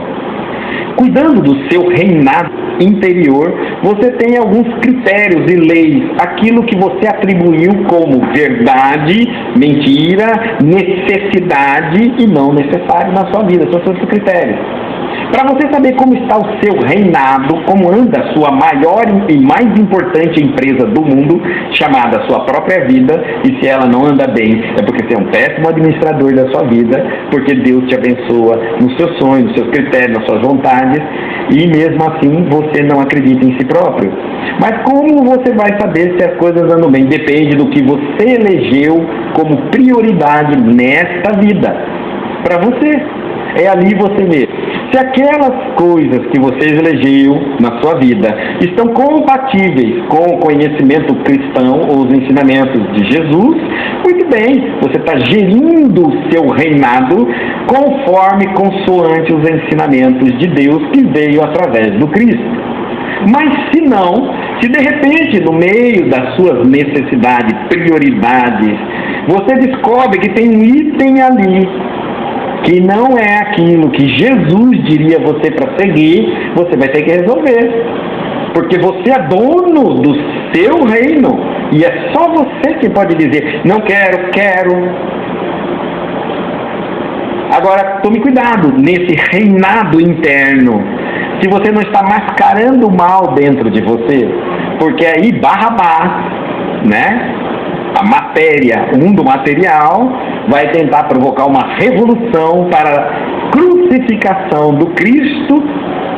Speaker 1: Cuidando do seu reinado interior, você tem alguns critérios e leis. Aquilo que você atribuiu como verdade, mentira, necessidade e não necessário na sua vida. São seus critérios. Para você saber como está o seu reinado, como anda a sua maior e mais importante empresa do mundo, chamada sua própria vida, e se ela não anda bem, é porque você é um péssimo administrador da sua vida, porque Deus te abençoa nos seus sonhos, nos seus critérios, nas suas vontades, e mesmo assim você não acredita em si próprio. Mas como você vai saber se as coisas andam bem? Depende do que você elegeu como prioridade nesta vida. Para você, é ali você vê. Se aquelas coisas que você elegeu na sua vida estão compatíveis com o conhecimento cristão ou os ensinamentos de Jesus, muito bem, você está gerindo o seu reinado consoante os ensinamentos de Deus que veio através do Cristo. Mas se não, se de repente no meio das suas necessidades, prioridades, você descobre que tem um item ali que não é aquilo que Jesus diria a você para seguir, você vai ter que resolver. Porque você é dono do seu reino. E é só você que pode dizer, não quero, quero. Agora, tome cuidado nesse reinado interno. Se você não está mascarando o mal dentro de você, porque aí Barrabás, né? A matéria, o mundo material, vai tentar provocar uma revolução para a crucificação do Cristo,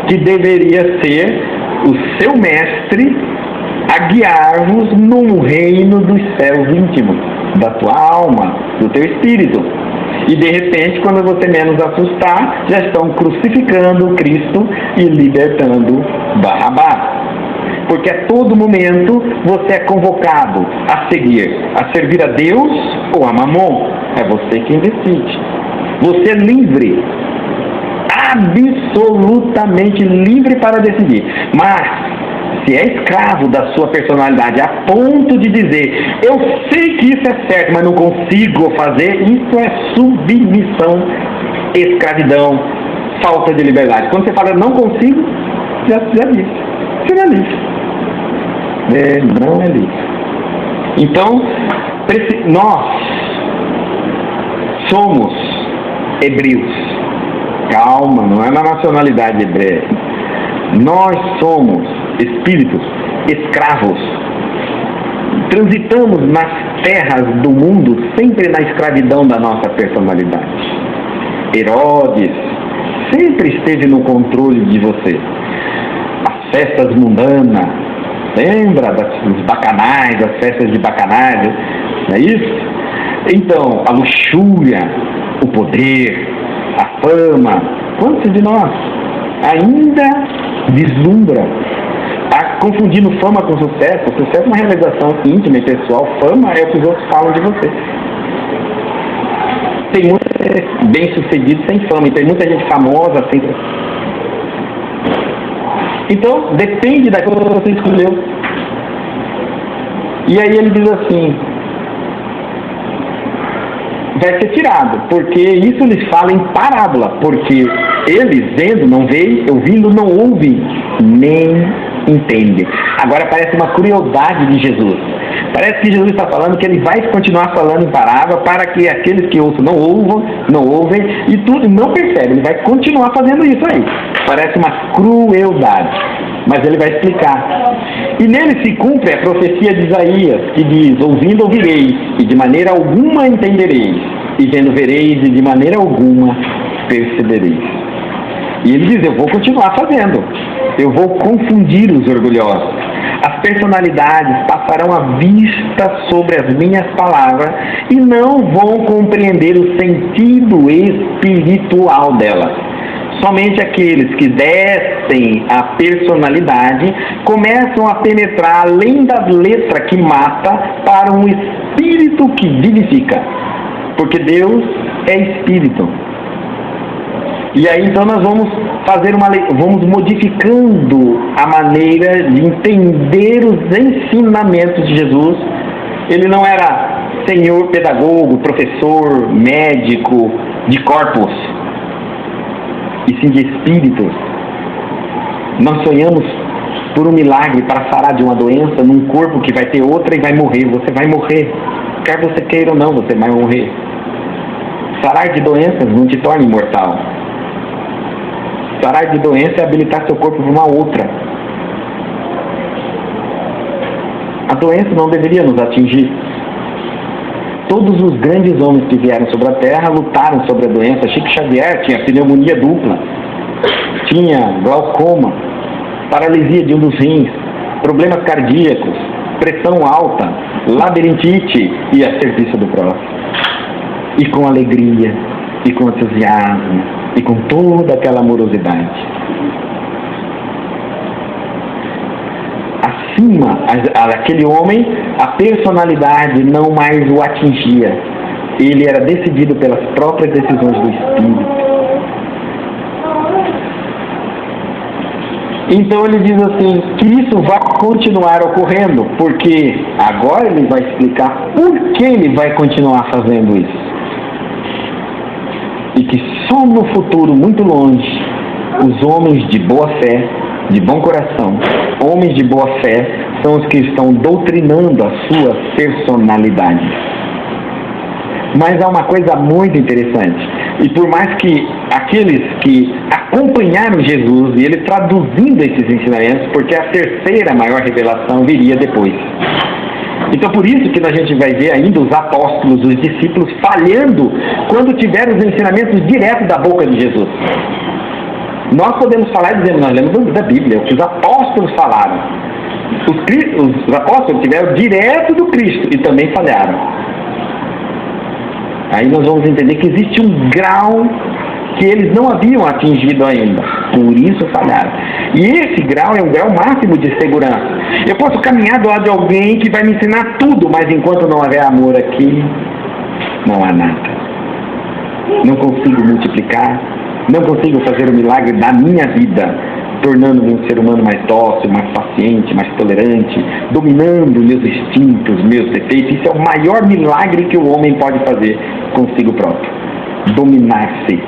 Speaker 1: que deveria ser o seu mestre, a guiar-vos num reino dos céus íntimos, da tua alma, do teu espírito. E de repente, quando você menos assustar, já estão crucificando Cristo e libertando Barrabás. Porque a todo momento você é convocado a servir a Deus ou a Mamon. É você quem decide. Você é livre, absolutamente livre para decidir. Mas se é escravo da sua personalidade a ponto de dizer, eu sei que isso é certo, mas não consigo fazer, isso é submissão, escravidão, falta de liberdade. Quando você fala não consigo, já disse, você não é livre. Não é livre. Então, nós somos hebreus. Calma, não é na nacionalidade hebreia. Nós somos espíritos escravos. Transitamos nas terras do mundo sempre na escravidão da nossa personalidade. Herodes sempre esteve no controle de você. As festas mundanas, lembra dos bacanais, das festas de bacanais, não é isso? Então, a luxúria, o poder, a fama, quantos de nós ainda vislumbra, confundindo fama com sucesso? Sucesso é uma realização íntima e pessoal, fama é o que os outros falam de você. Tem muitos bem-sucedidos sem fama, e tem muita gente famosa sem. Então, depende daquilo que você escolheu. E aí ele diz assim, vai ser tirado, porque isso lhes fala em parábola, porque eles vendo não veem, ouvindo não ouvem, nem entendem. Agora parece uma crueldade de Jesus. Parece que Jesus está falando que ele vai continuar falando em parábola para que aqueles que ouçam não ouvem e tudo não percebem. Ele vai continuar fazendo isso aí. Parece uma crueldade, mas ele vai explicar. E nele se cumpre a profecia de Isaías, que diz, ouvindo ouvireis, e de maneira alguma entendereis, e vendo vereis, e de maneira alguma percebereis. E ele diz, eu vou continuar fazendo, eu vou confundir os orgulhosos. As personalidades passarão a vista sobre as minhas palavras e não vão compreender o sentido espiritual delas. Somente aqueles que descem a personalidade começam a penetrar além da letra que mata para um espírito que vivifica. Porque Deus é espírito. E aí então nós vamos vamos modificando a maneira de entender os ensinamentos de Jesus. Ele não era senhor pedagogo, professor, médico de corpos, e sim de espíritos. Nós sonhamos por um milagre para sarar de uma doença num corpo que vai ter outra e vai morrer. Você vai morrer, quer você queira ou não, você vai morrer. Sarar de doenças não te torna imortal. Sarar de doença é habilitar seu corpo para uma outra. A doença não deveria nos atingir. Todos os grandes homens que vieram sobre a Terra lutaram sobre a doença. Chico Xavier tinha pneumonia dupla, tinha glaucoma, paralisia de um dos rins, problemas cardíacos, pressão alta, labirintite e a serviço do próximo. E com alegria, e com entusiasmo, e com toda aquela amorosidade. Acima daquele homem, a personalidade não mais o atingia. Ele era decidido pelas próprias decisões do Espírito. Então ele diz assim, que isso vai continuar ocorrendo, porque agora ele vai explicar por que ele vai continuar fazendo isso. E que só no futuro muito longe, os homens de boa fé, de bom coração, homens de boa fé, são os que estão doutrinando a sua personalidade. Mas há uma coisa muito interessante, e por mais que aqueles que acompanharam Jesus, e ele traduzindo esses ensinamentos, porque a terceira maior revelação viria depois. Então por isso que a gente vai ver ainda os apóstolos, os discípulos falhando quando tiveram os ensinamentos diretos da boca de Jesus. Nós podemos falar e dizer, nós lemos da Bíblia, o que os apóstolos falaram. Os apóstolos tiveram direto do Cristo e também falharam. Aí nós vamos entender que existe um grau que eles não haviam atingido ainda. Por isso falharam. E esse grau é o grau máximo de segurança. Eu posso caminhar do lado de alguém que vai me ensinar tudo, mas enquanto não houver amor aqui, não há nada. Não consigo multiplicar, não consigo fazer o milagre da minha vida, tornando-me um ser humano mais dócil, mais paciente, mais tolerante, dominando meus instintos, meus defeitos. Isso é o maior milagre que o homem pode fazer consigo próprio. Dominar-se.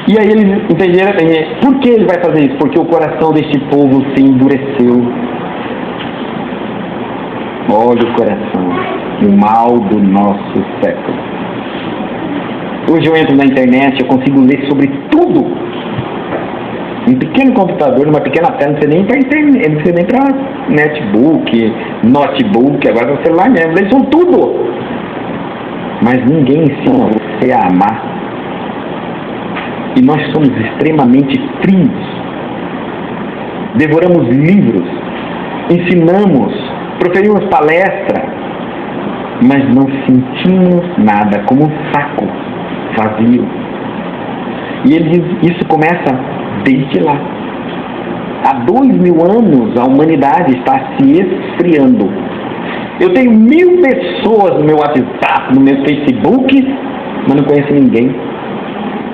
Speaker 1: E aí eles entenderam, por que ele vai fazer isso? Porque o coração deste povo se endureceu. Olha o coração, o mal do nosso século. Hoje eu entro na internet, eu consigo ler sobre tudo. Um pequeno computador, numa pequena tela, não sei nem para internet, não sei nem para netbook, notebook, agora para celular mesmo, eles são tudo. Mas ninguém ensina você a amar. E nós somos extremamente frios. Devoramos livros, ensinamos, proferimos palestra, mas não sentimos nada, como um saco vazio. E ele diz, isso começa desde lá. Há 2000 anos a humanidade está se esfriando. Eu tenho 1000 pessoas no meu WhatsApp, no meu Facebook, mas não conheço ninguém.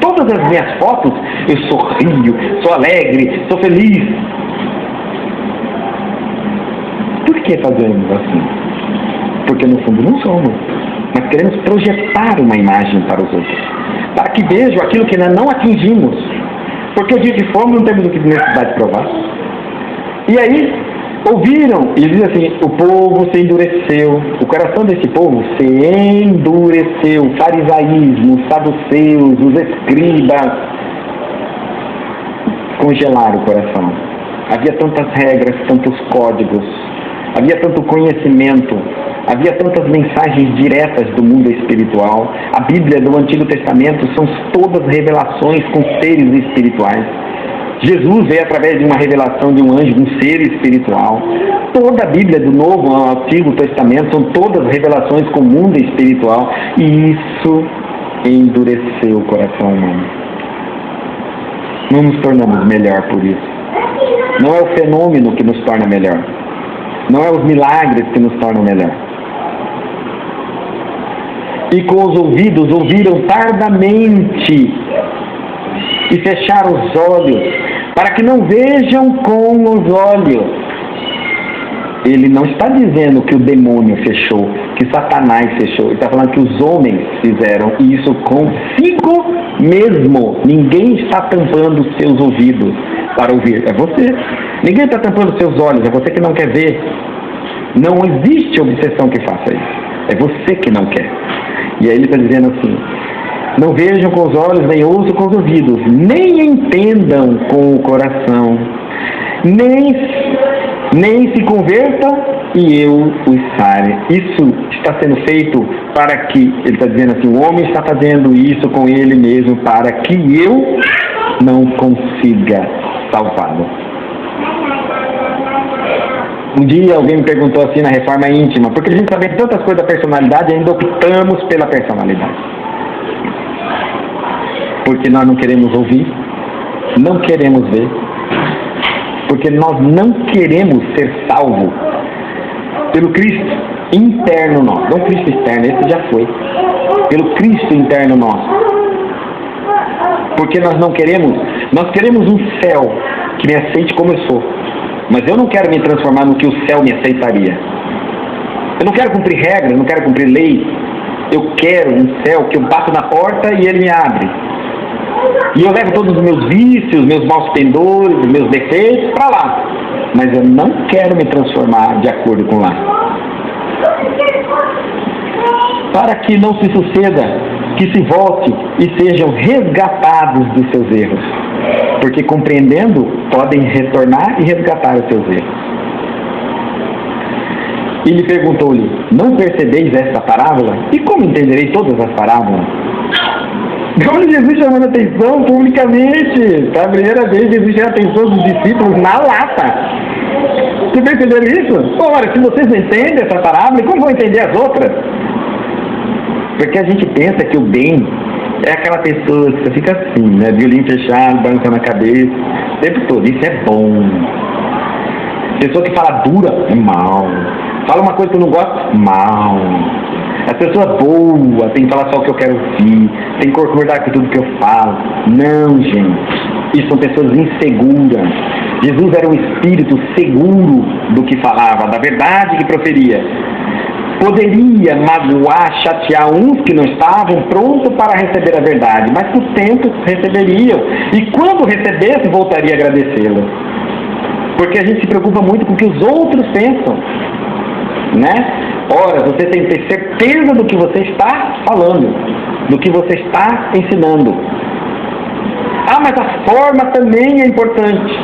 Speaker 1: Todas as minhas fotos, eu sorrio, sou alegre, sou feliz. Por que fazemos assim? Porque no fundo não somos. Nós queremos projetar uma imagem para os outros, para que vejam aquilo que nós não atingimos. Porque o dia de fome não temos necessidade de provar. E aí, ouviram, e diz assim, o povo se endureceu, o coração desse povo se endureceu, farisaísmo, os saduceus, os escribas, congelaram o coração. Havia tantas regras, tantos códigos, havia tanto conhecimento, havia tantas mensagens diretas do mundo espiritual. A Bíblia do Antigo Testamento são todas revelações com seres espirituais. Jesus veio através de uma revelação de um anjo, um ser espiritual. Toda a Bíblia do Novo ao Antigo Testamento são todas revelações com o mundo espiritual. E isso endureceu o coração humano. Não nos tornamos melhor por isso. Não é o fenômeno que nos torna melhor. Não é os milagres que nos tornam melhor. E com os ouvidos ouviram tardamente e fecharam os olhos, para que não vejam com os olhos. Ele não está dizendo que o demônio fechou, que Satanás fechou. Ele está falando que os homens fizeram isso consigo mesmo. Ninguém está tampando os seus ouvidos para ouvir. É você. Ninguém está tampando os seus olhos. É você que não quer ver. Não existe obsessão que faça isso. É você que não quer. E aí ele está dizendo assim, não vejam com os olhos, nem ouçam com os ouvidos, nem entendam com o coração, nem se convertam e eu os sare. Isso está sendo feito para que, ele está dizendo assim, o homem está fazendo isso com ele mesmo para que eu não consiga salvá-lo. Um dia alguém me perguntou assim na reforma íntima, porque a gente sabe tantas coisas da personalidade e ainda optamos pela personalidade. Porque nós não queremos ouvir, não queremos ver, porque nós não queremos ser salvos pelo Cristo interno nosso, não Cristo externo, esse já foi, pelo Cristo interno nosso. Porque nós queremos um céu que me aceite como eu sou, mas eu não quero me transformar no que o céu me aceitaria. Eu não quero cumprir regras, não quero cumprir lei. Eu quero um céu que eu bato na porta e ele me abre. E eu levo todos os meus vícios, meus maus pendores, meus defeitos para lá. Mas eu não quero me transformar de acordo com lá. Para que não se suceda, que se volte e sejam resgatados dos seus erros. Porque compreendendo, podem retornar e resgatar os seus erros. E lhe perguntou-lhe: não percebeis esta parábola? E como entendereis todas as parábolas? Olha Jesus chamando a atenção publicamente. Pela primeira vez, Jesus chama a atenção dos discípulos na lata. Vocês perceberam isso? Ora, se vocês não entendem essa parábola, como vão entender as outras? Porque a gente pensa que o bem é aquela pessoa que fica assim, né? Violino fechado, balançando a cabeça, o tempo todo. Isso é bom. Pessoa que fala dura é mal. Fala uma coisa que eu não gosto, mal. A pessoa boa tem que falar só o que eu quero ouvir, tem que concordar com tudo que eu falo. Não, gente. Isso são pessoas inseguras. Jesus era um espírito seguro do que falava, da verdade que proferia. Poderia magoar, chatear uns que não estavam prontos para receber a verdade, mas por tempo receberiam. E quando recebesse, voltaria a agradecê-la. Porque a gente se preocupa muito com o que os outros pensam, né? Ora, você tem que ter certeza do que você está falando, do que você está ensinando. Ah, mas a forma também é importante.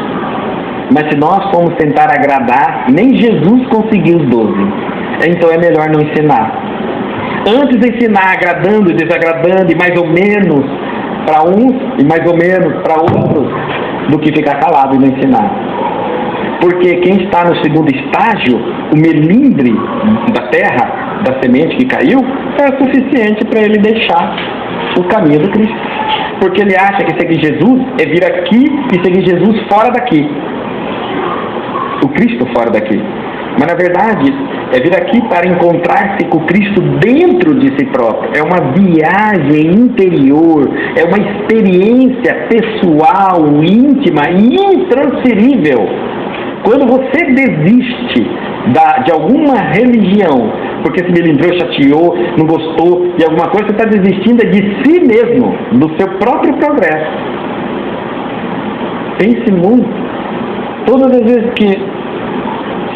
Speaker 1: Mas se nós formos tentar agradar, nem Jesus conseguiu os 12. Então é melhor não ensinar. Antes de ensinar agradando e desagradando, e mais ou menos para uns e mais ou menos para outros, do que ficar calado e não ensinar. Porque quem está no segundo estágio, o melindre da terra, da semente que caiu, é suficiente para ele deixar o caminho do Cristo. Porque ele acha que seguir Jesus é vir aqui e seguir Jesus fora daqui. O Cristo fora daqui. Mas na verdade, é vir aqui para encontrar-se com o Cristo dentro de si próprio. É uma viagem interior, é uma experiência pessoal, íntima e intransferível. Quando você desiste de alguma religião, porque se melindrou, chateou, não gostou de alguma coisa, você está desistindo de si mesmo, do seu próprio progresso. Pense muito. Todas as vezes que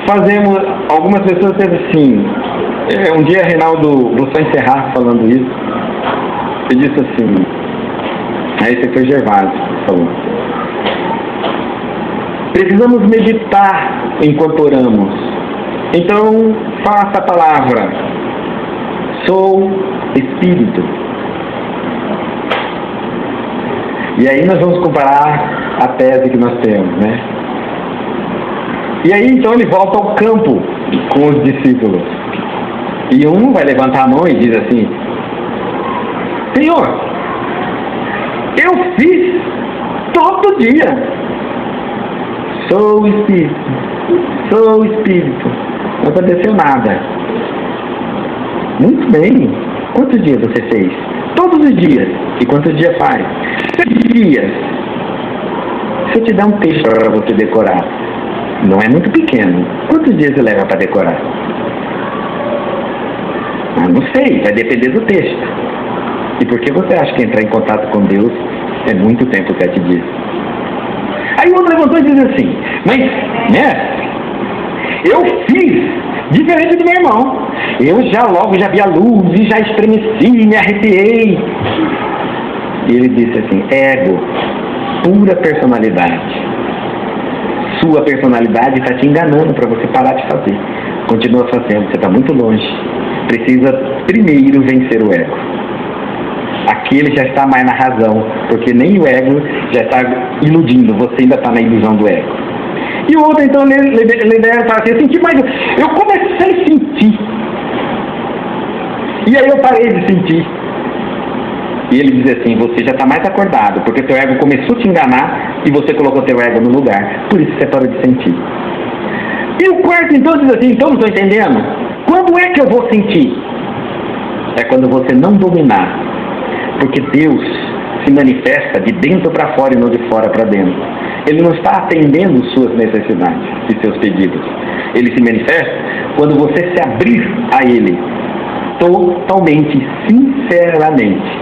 Speaker 1: fazemos, algumas pessoas dizem assim, um dia, Reinaldo, vou só encerrar falando isso, ele disse assim, aí esse foi Gervásio que falou: precisamos meditar enquanto oramos. Então, faça a palavra: sou Espírito. E aí nós vamos comparar a tese que nós temos, né? E aí então ele volta ao campo com os discípulos. E um vai levantar a mão e diz assim: Senhor, eu fiz todo dia. Sou Espírito. Sou Espírito. Não aconteceu nada. Muito bem. Quantos dias você fez? Todos os dias. E quantos dias faz? 7 dias. Se eu te der um texto para você decorar, não é muito pequeno. Quantos dias você leva para decorar? Ah, não sei. Vai depender do texto. E por que você acha que entrar em contato com Deus é muito tempo, 7 dias? Aí o outro levantou e disse assim: mas, né, eu fiz diferente do meu irmão. Eu já vi a luz e já estremeci, me arrepiei. E ele disse assim: ego, pura personalidade. Sua personalidade está te enganando para você parar de fazer. Continua fazendo, você está muito longe. Precisa primeiro vencer o ego. Aqui ele já está mais na razão, porque nem o ego já está iludindo, você ainda está na ilusão do ego. E o outro então ele fala assim: eu senti, mas eu comecei a sentir. E aí eu parei de sentir. E ele diz assim: você já está mais acordado, porque teu ego começou a te enganar e você colocou teu ego no lugar. Por isso você parou de sentir. E o quarto então diz assim: então não estou entendendo. Quando é que eu vou sentir? É quando você não dominar. Porque Deus se manifesta de dentro para fora e não de fora para dentro. Ele não está atendendo suas necessidades e seus pedidos. Ele se manifesta quando você se abrir a Ele totalmente, sinceramente.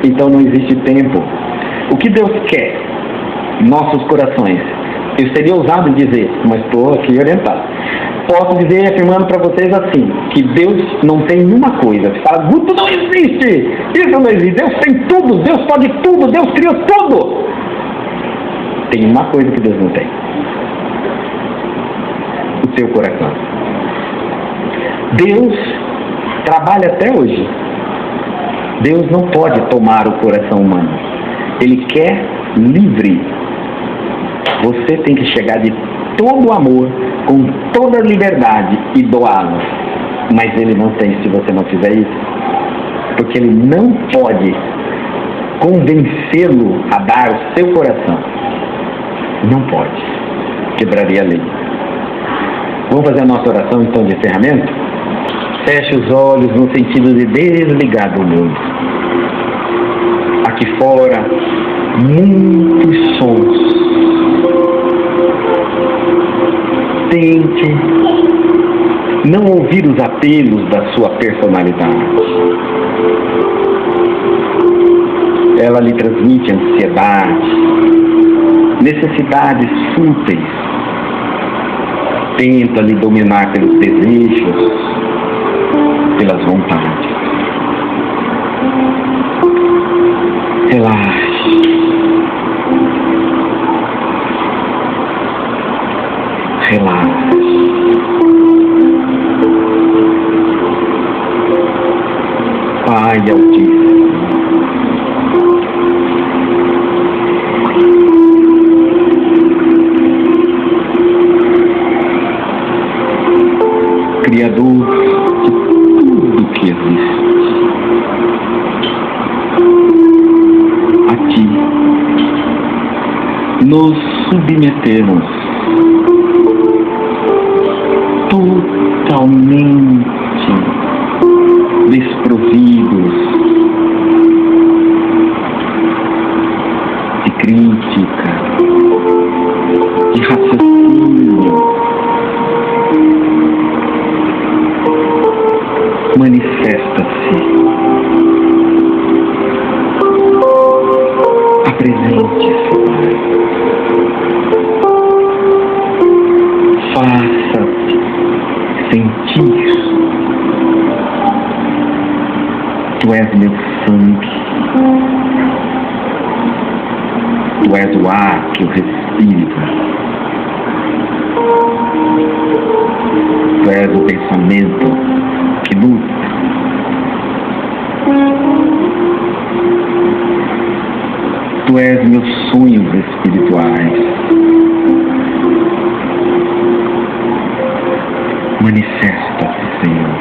Speaker 1: Então não existe tempo. O que Deus quer? Nossos corações. Eu seria ousado em dizer, mas estou aqui orientado. Posso dizer, afirmando para vocês assim, que Deus não tem uma coisa. Você fala: isso não existe! Isso não existe! Deus tem tudo! Deus pode tudo! Deus criou tudo! Tem uma coisa que Deus não tem: o seu coração. Deus trabalha até hoje. Deus não pode tomar o coração humano. Ele quer livre. Você tem que chegar de todo o amor, com toda a liberdade e doá-lo. Mas ele não tem se você não fizer isso. Porque ele não pode convencê-lo a dar o seu coração. Não pode. Quebraria a lei. Vamos fazer a nossa oração então de encerramento? Feche os olhos no sentido de desligar do mundo. Aqui fora, muitos sons. Tente não ouvir os apelos da sua personalidade. Ela lhe transmite ansiedade, necessidades fúteis. Tenta lhe dominar pelos desejos, pelas vontades. Relaxe. Relaxe. Pai Altíssimo, Criador de tudo que existe, a Ti nos submetemos totalmente desprovidos de crítica, de raciocínio. Manifesta-se. Apresente-se. Faça-se sentir. Tu és meu sangue. Tu és o ar que eu respiro. Tu és o pensamento que luta. Tu és meus sonhos espirituais. Manifesta-se, Senhor.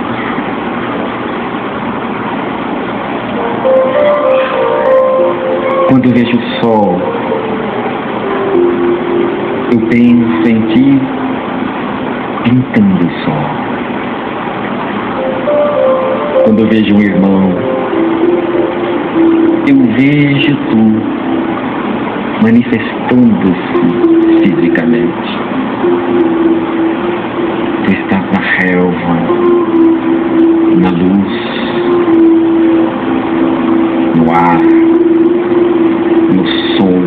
Speaker 1: Quando eu vejo o sol, eu penso em Ti pintando o sol. Quando eu vejo um irmão, eu vejo Tu manifestando-se fisicamente. Tu estás na relva, na luz, no ar, no som,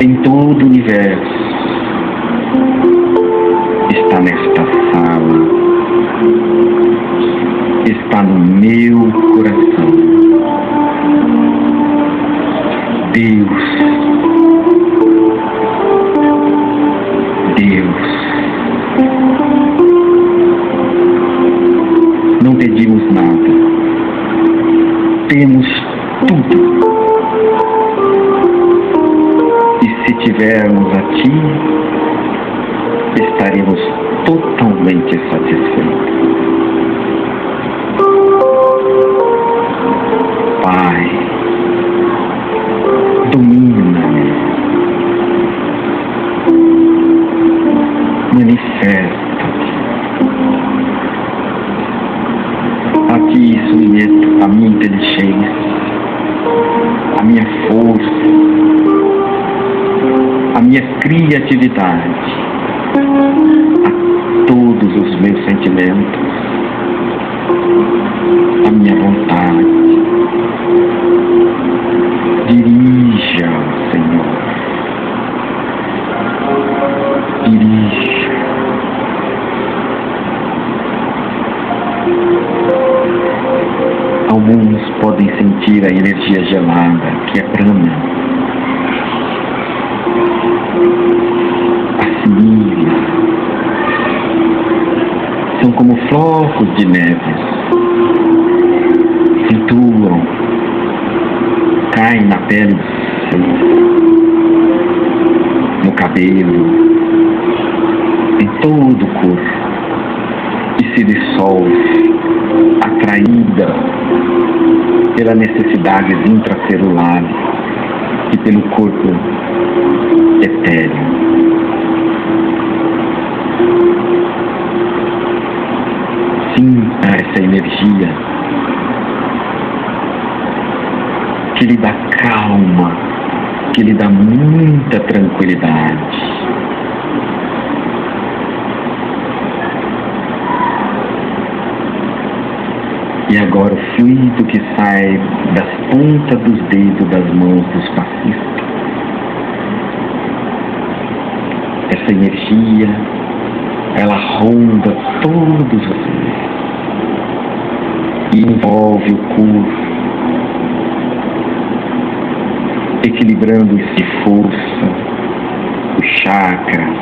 Speaker 1: em todo o universo. Está nesta sala, está no meu coração. Deus, não pedimos nada, temos tudo. E se tivermos a Ti, estaremos totalmente satisfeitos. Pai, domina-me, manifesta-te. A Ti submeto a minha inteligência, a minha força, a minha criatividade, a todos os meus sentimentos, a minha vontade. Dirija, Senhor. Dirija. Alguns podem sentir a energia gelada que é prana. Assimila. como flocos de neve, flutuam, caem na pele dos seus, no cabelo, em todo o corpo, e se dissolve, atraída pelas necessidades intracelulares e pelo corpo etéreo. Sinta essa energia que lhe dá calma, que lhe dá muita tranquilidade. E agora o fluido que sai das pontas dos dedos das mãos dos passistas. Essa energia, ela ronda todos vocês e envolve o corpo, equilibrando-se força, os chakras,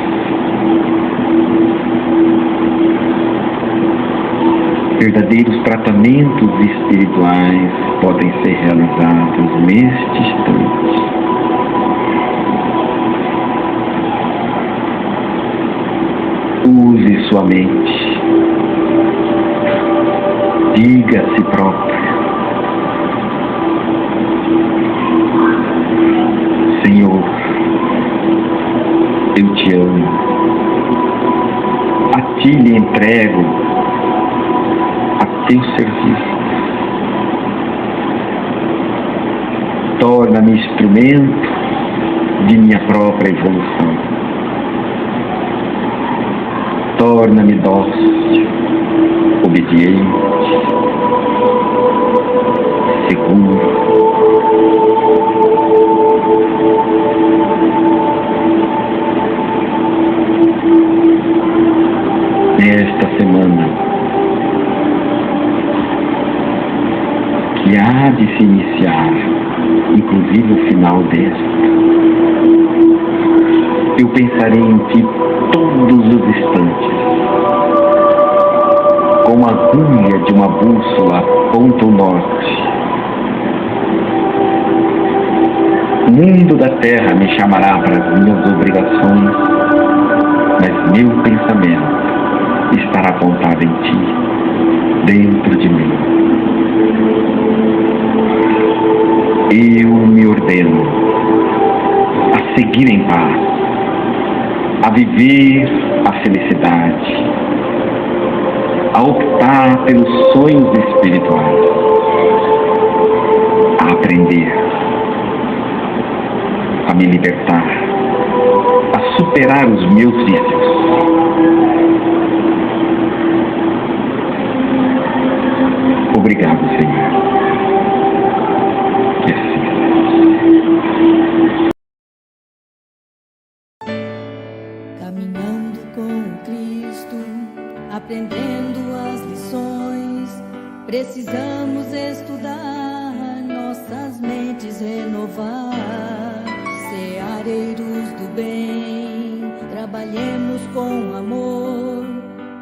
Speaker 1: verdadeiros tratamentos espirituais podem ser realizados neste instante. Use sua mente. Diga a si próprio: Senhor, eu te amo. A ti lhe entrego teu serviço. Torna-me instrumento de minha própria evolução. Torna-me dócil, obediente, seguro. Nesta semana que há de se iniciar, inclusive o final desta, eu pensarei em ti todos os instantes. Como a agulha de uma bússola aponta o norte. O mundo da terra me chamará para as minhas obrigações, mas meu pensamento estará apontado em ti, dentro de mim. Eu me ordeno a seguir em paz, a viver a felicidade, a optar pelos sonhos espirituais, a aprender, a me libertar, a superar os meus vícios. Obrigado, Senhor.
Speaker 2: Caminhando com Cristo, aprendendo as lições, precisamos estudar, nossas mentes renovar, ceareiros do bem, trabalhemos com amor,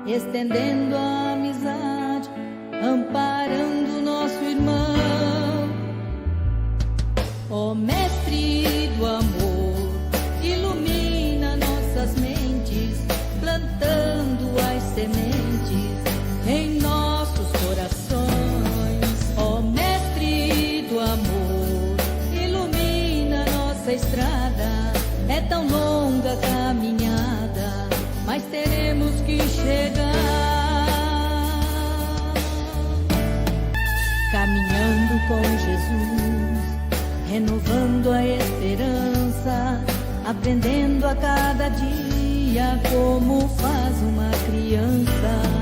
Speaker 2: estendendo a amizade, amparando nosso irmão. Ó Mestre do amor, ilumina nossas mentes, plantando as sementes em nossos corações. Ó Mestre do amor, ilumina nossa estrada, é tão longa a caminhada, mas teremos que chegar. Caminhando com Jesus, renovando a esperança, aprendendo a cada dia como faz uma criança.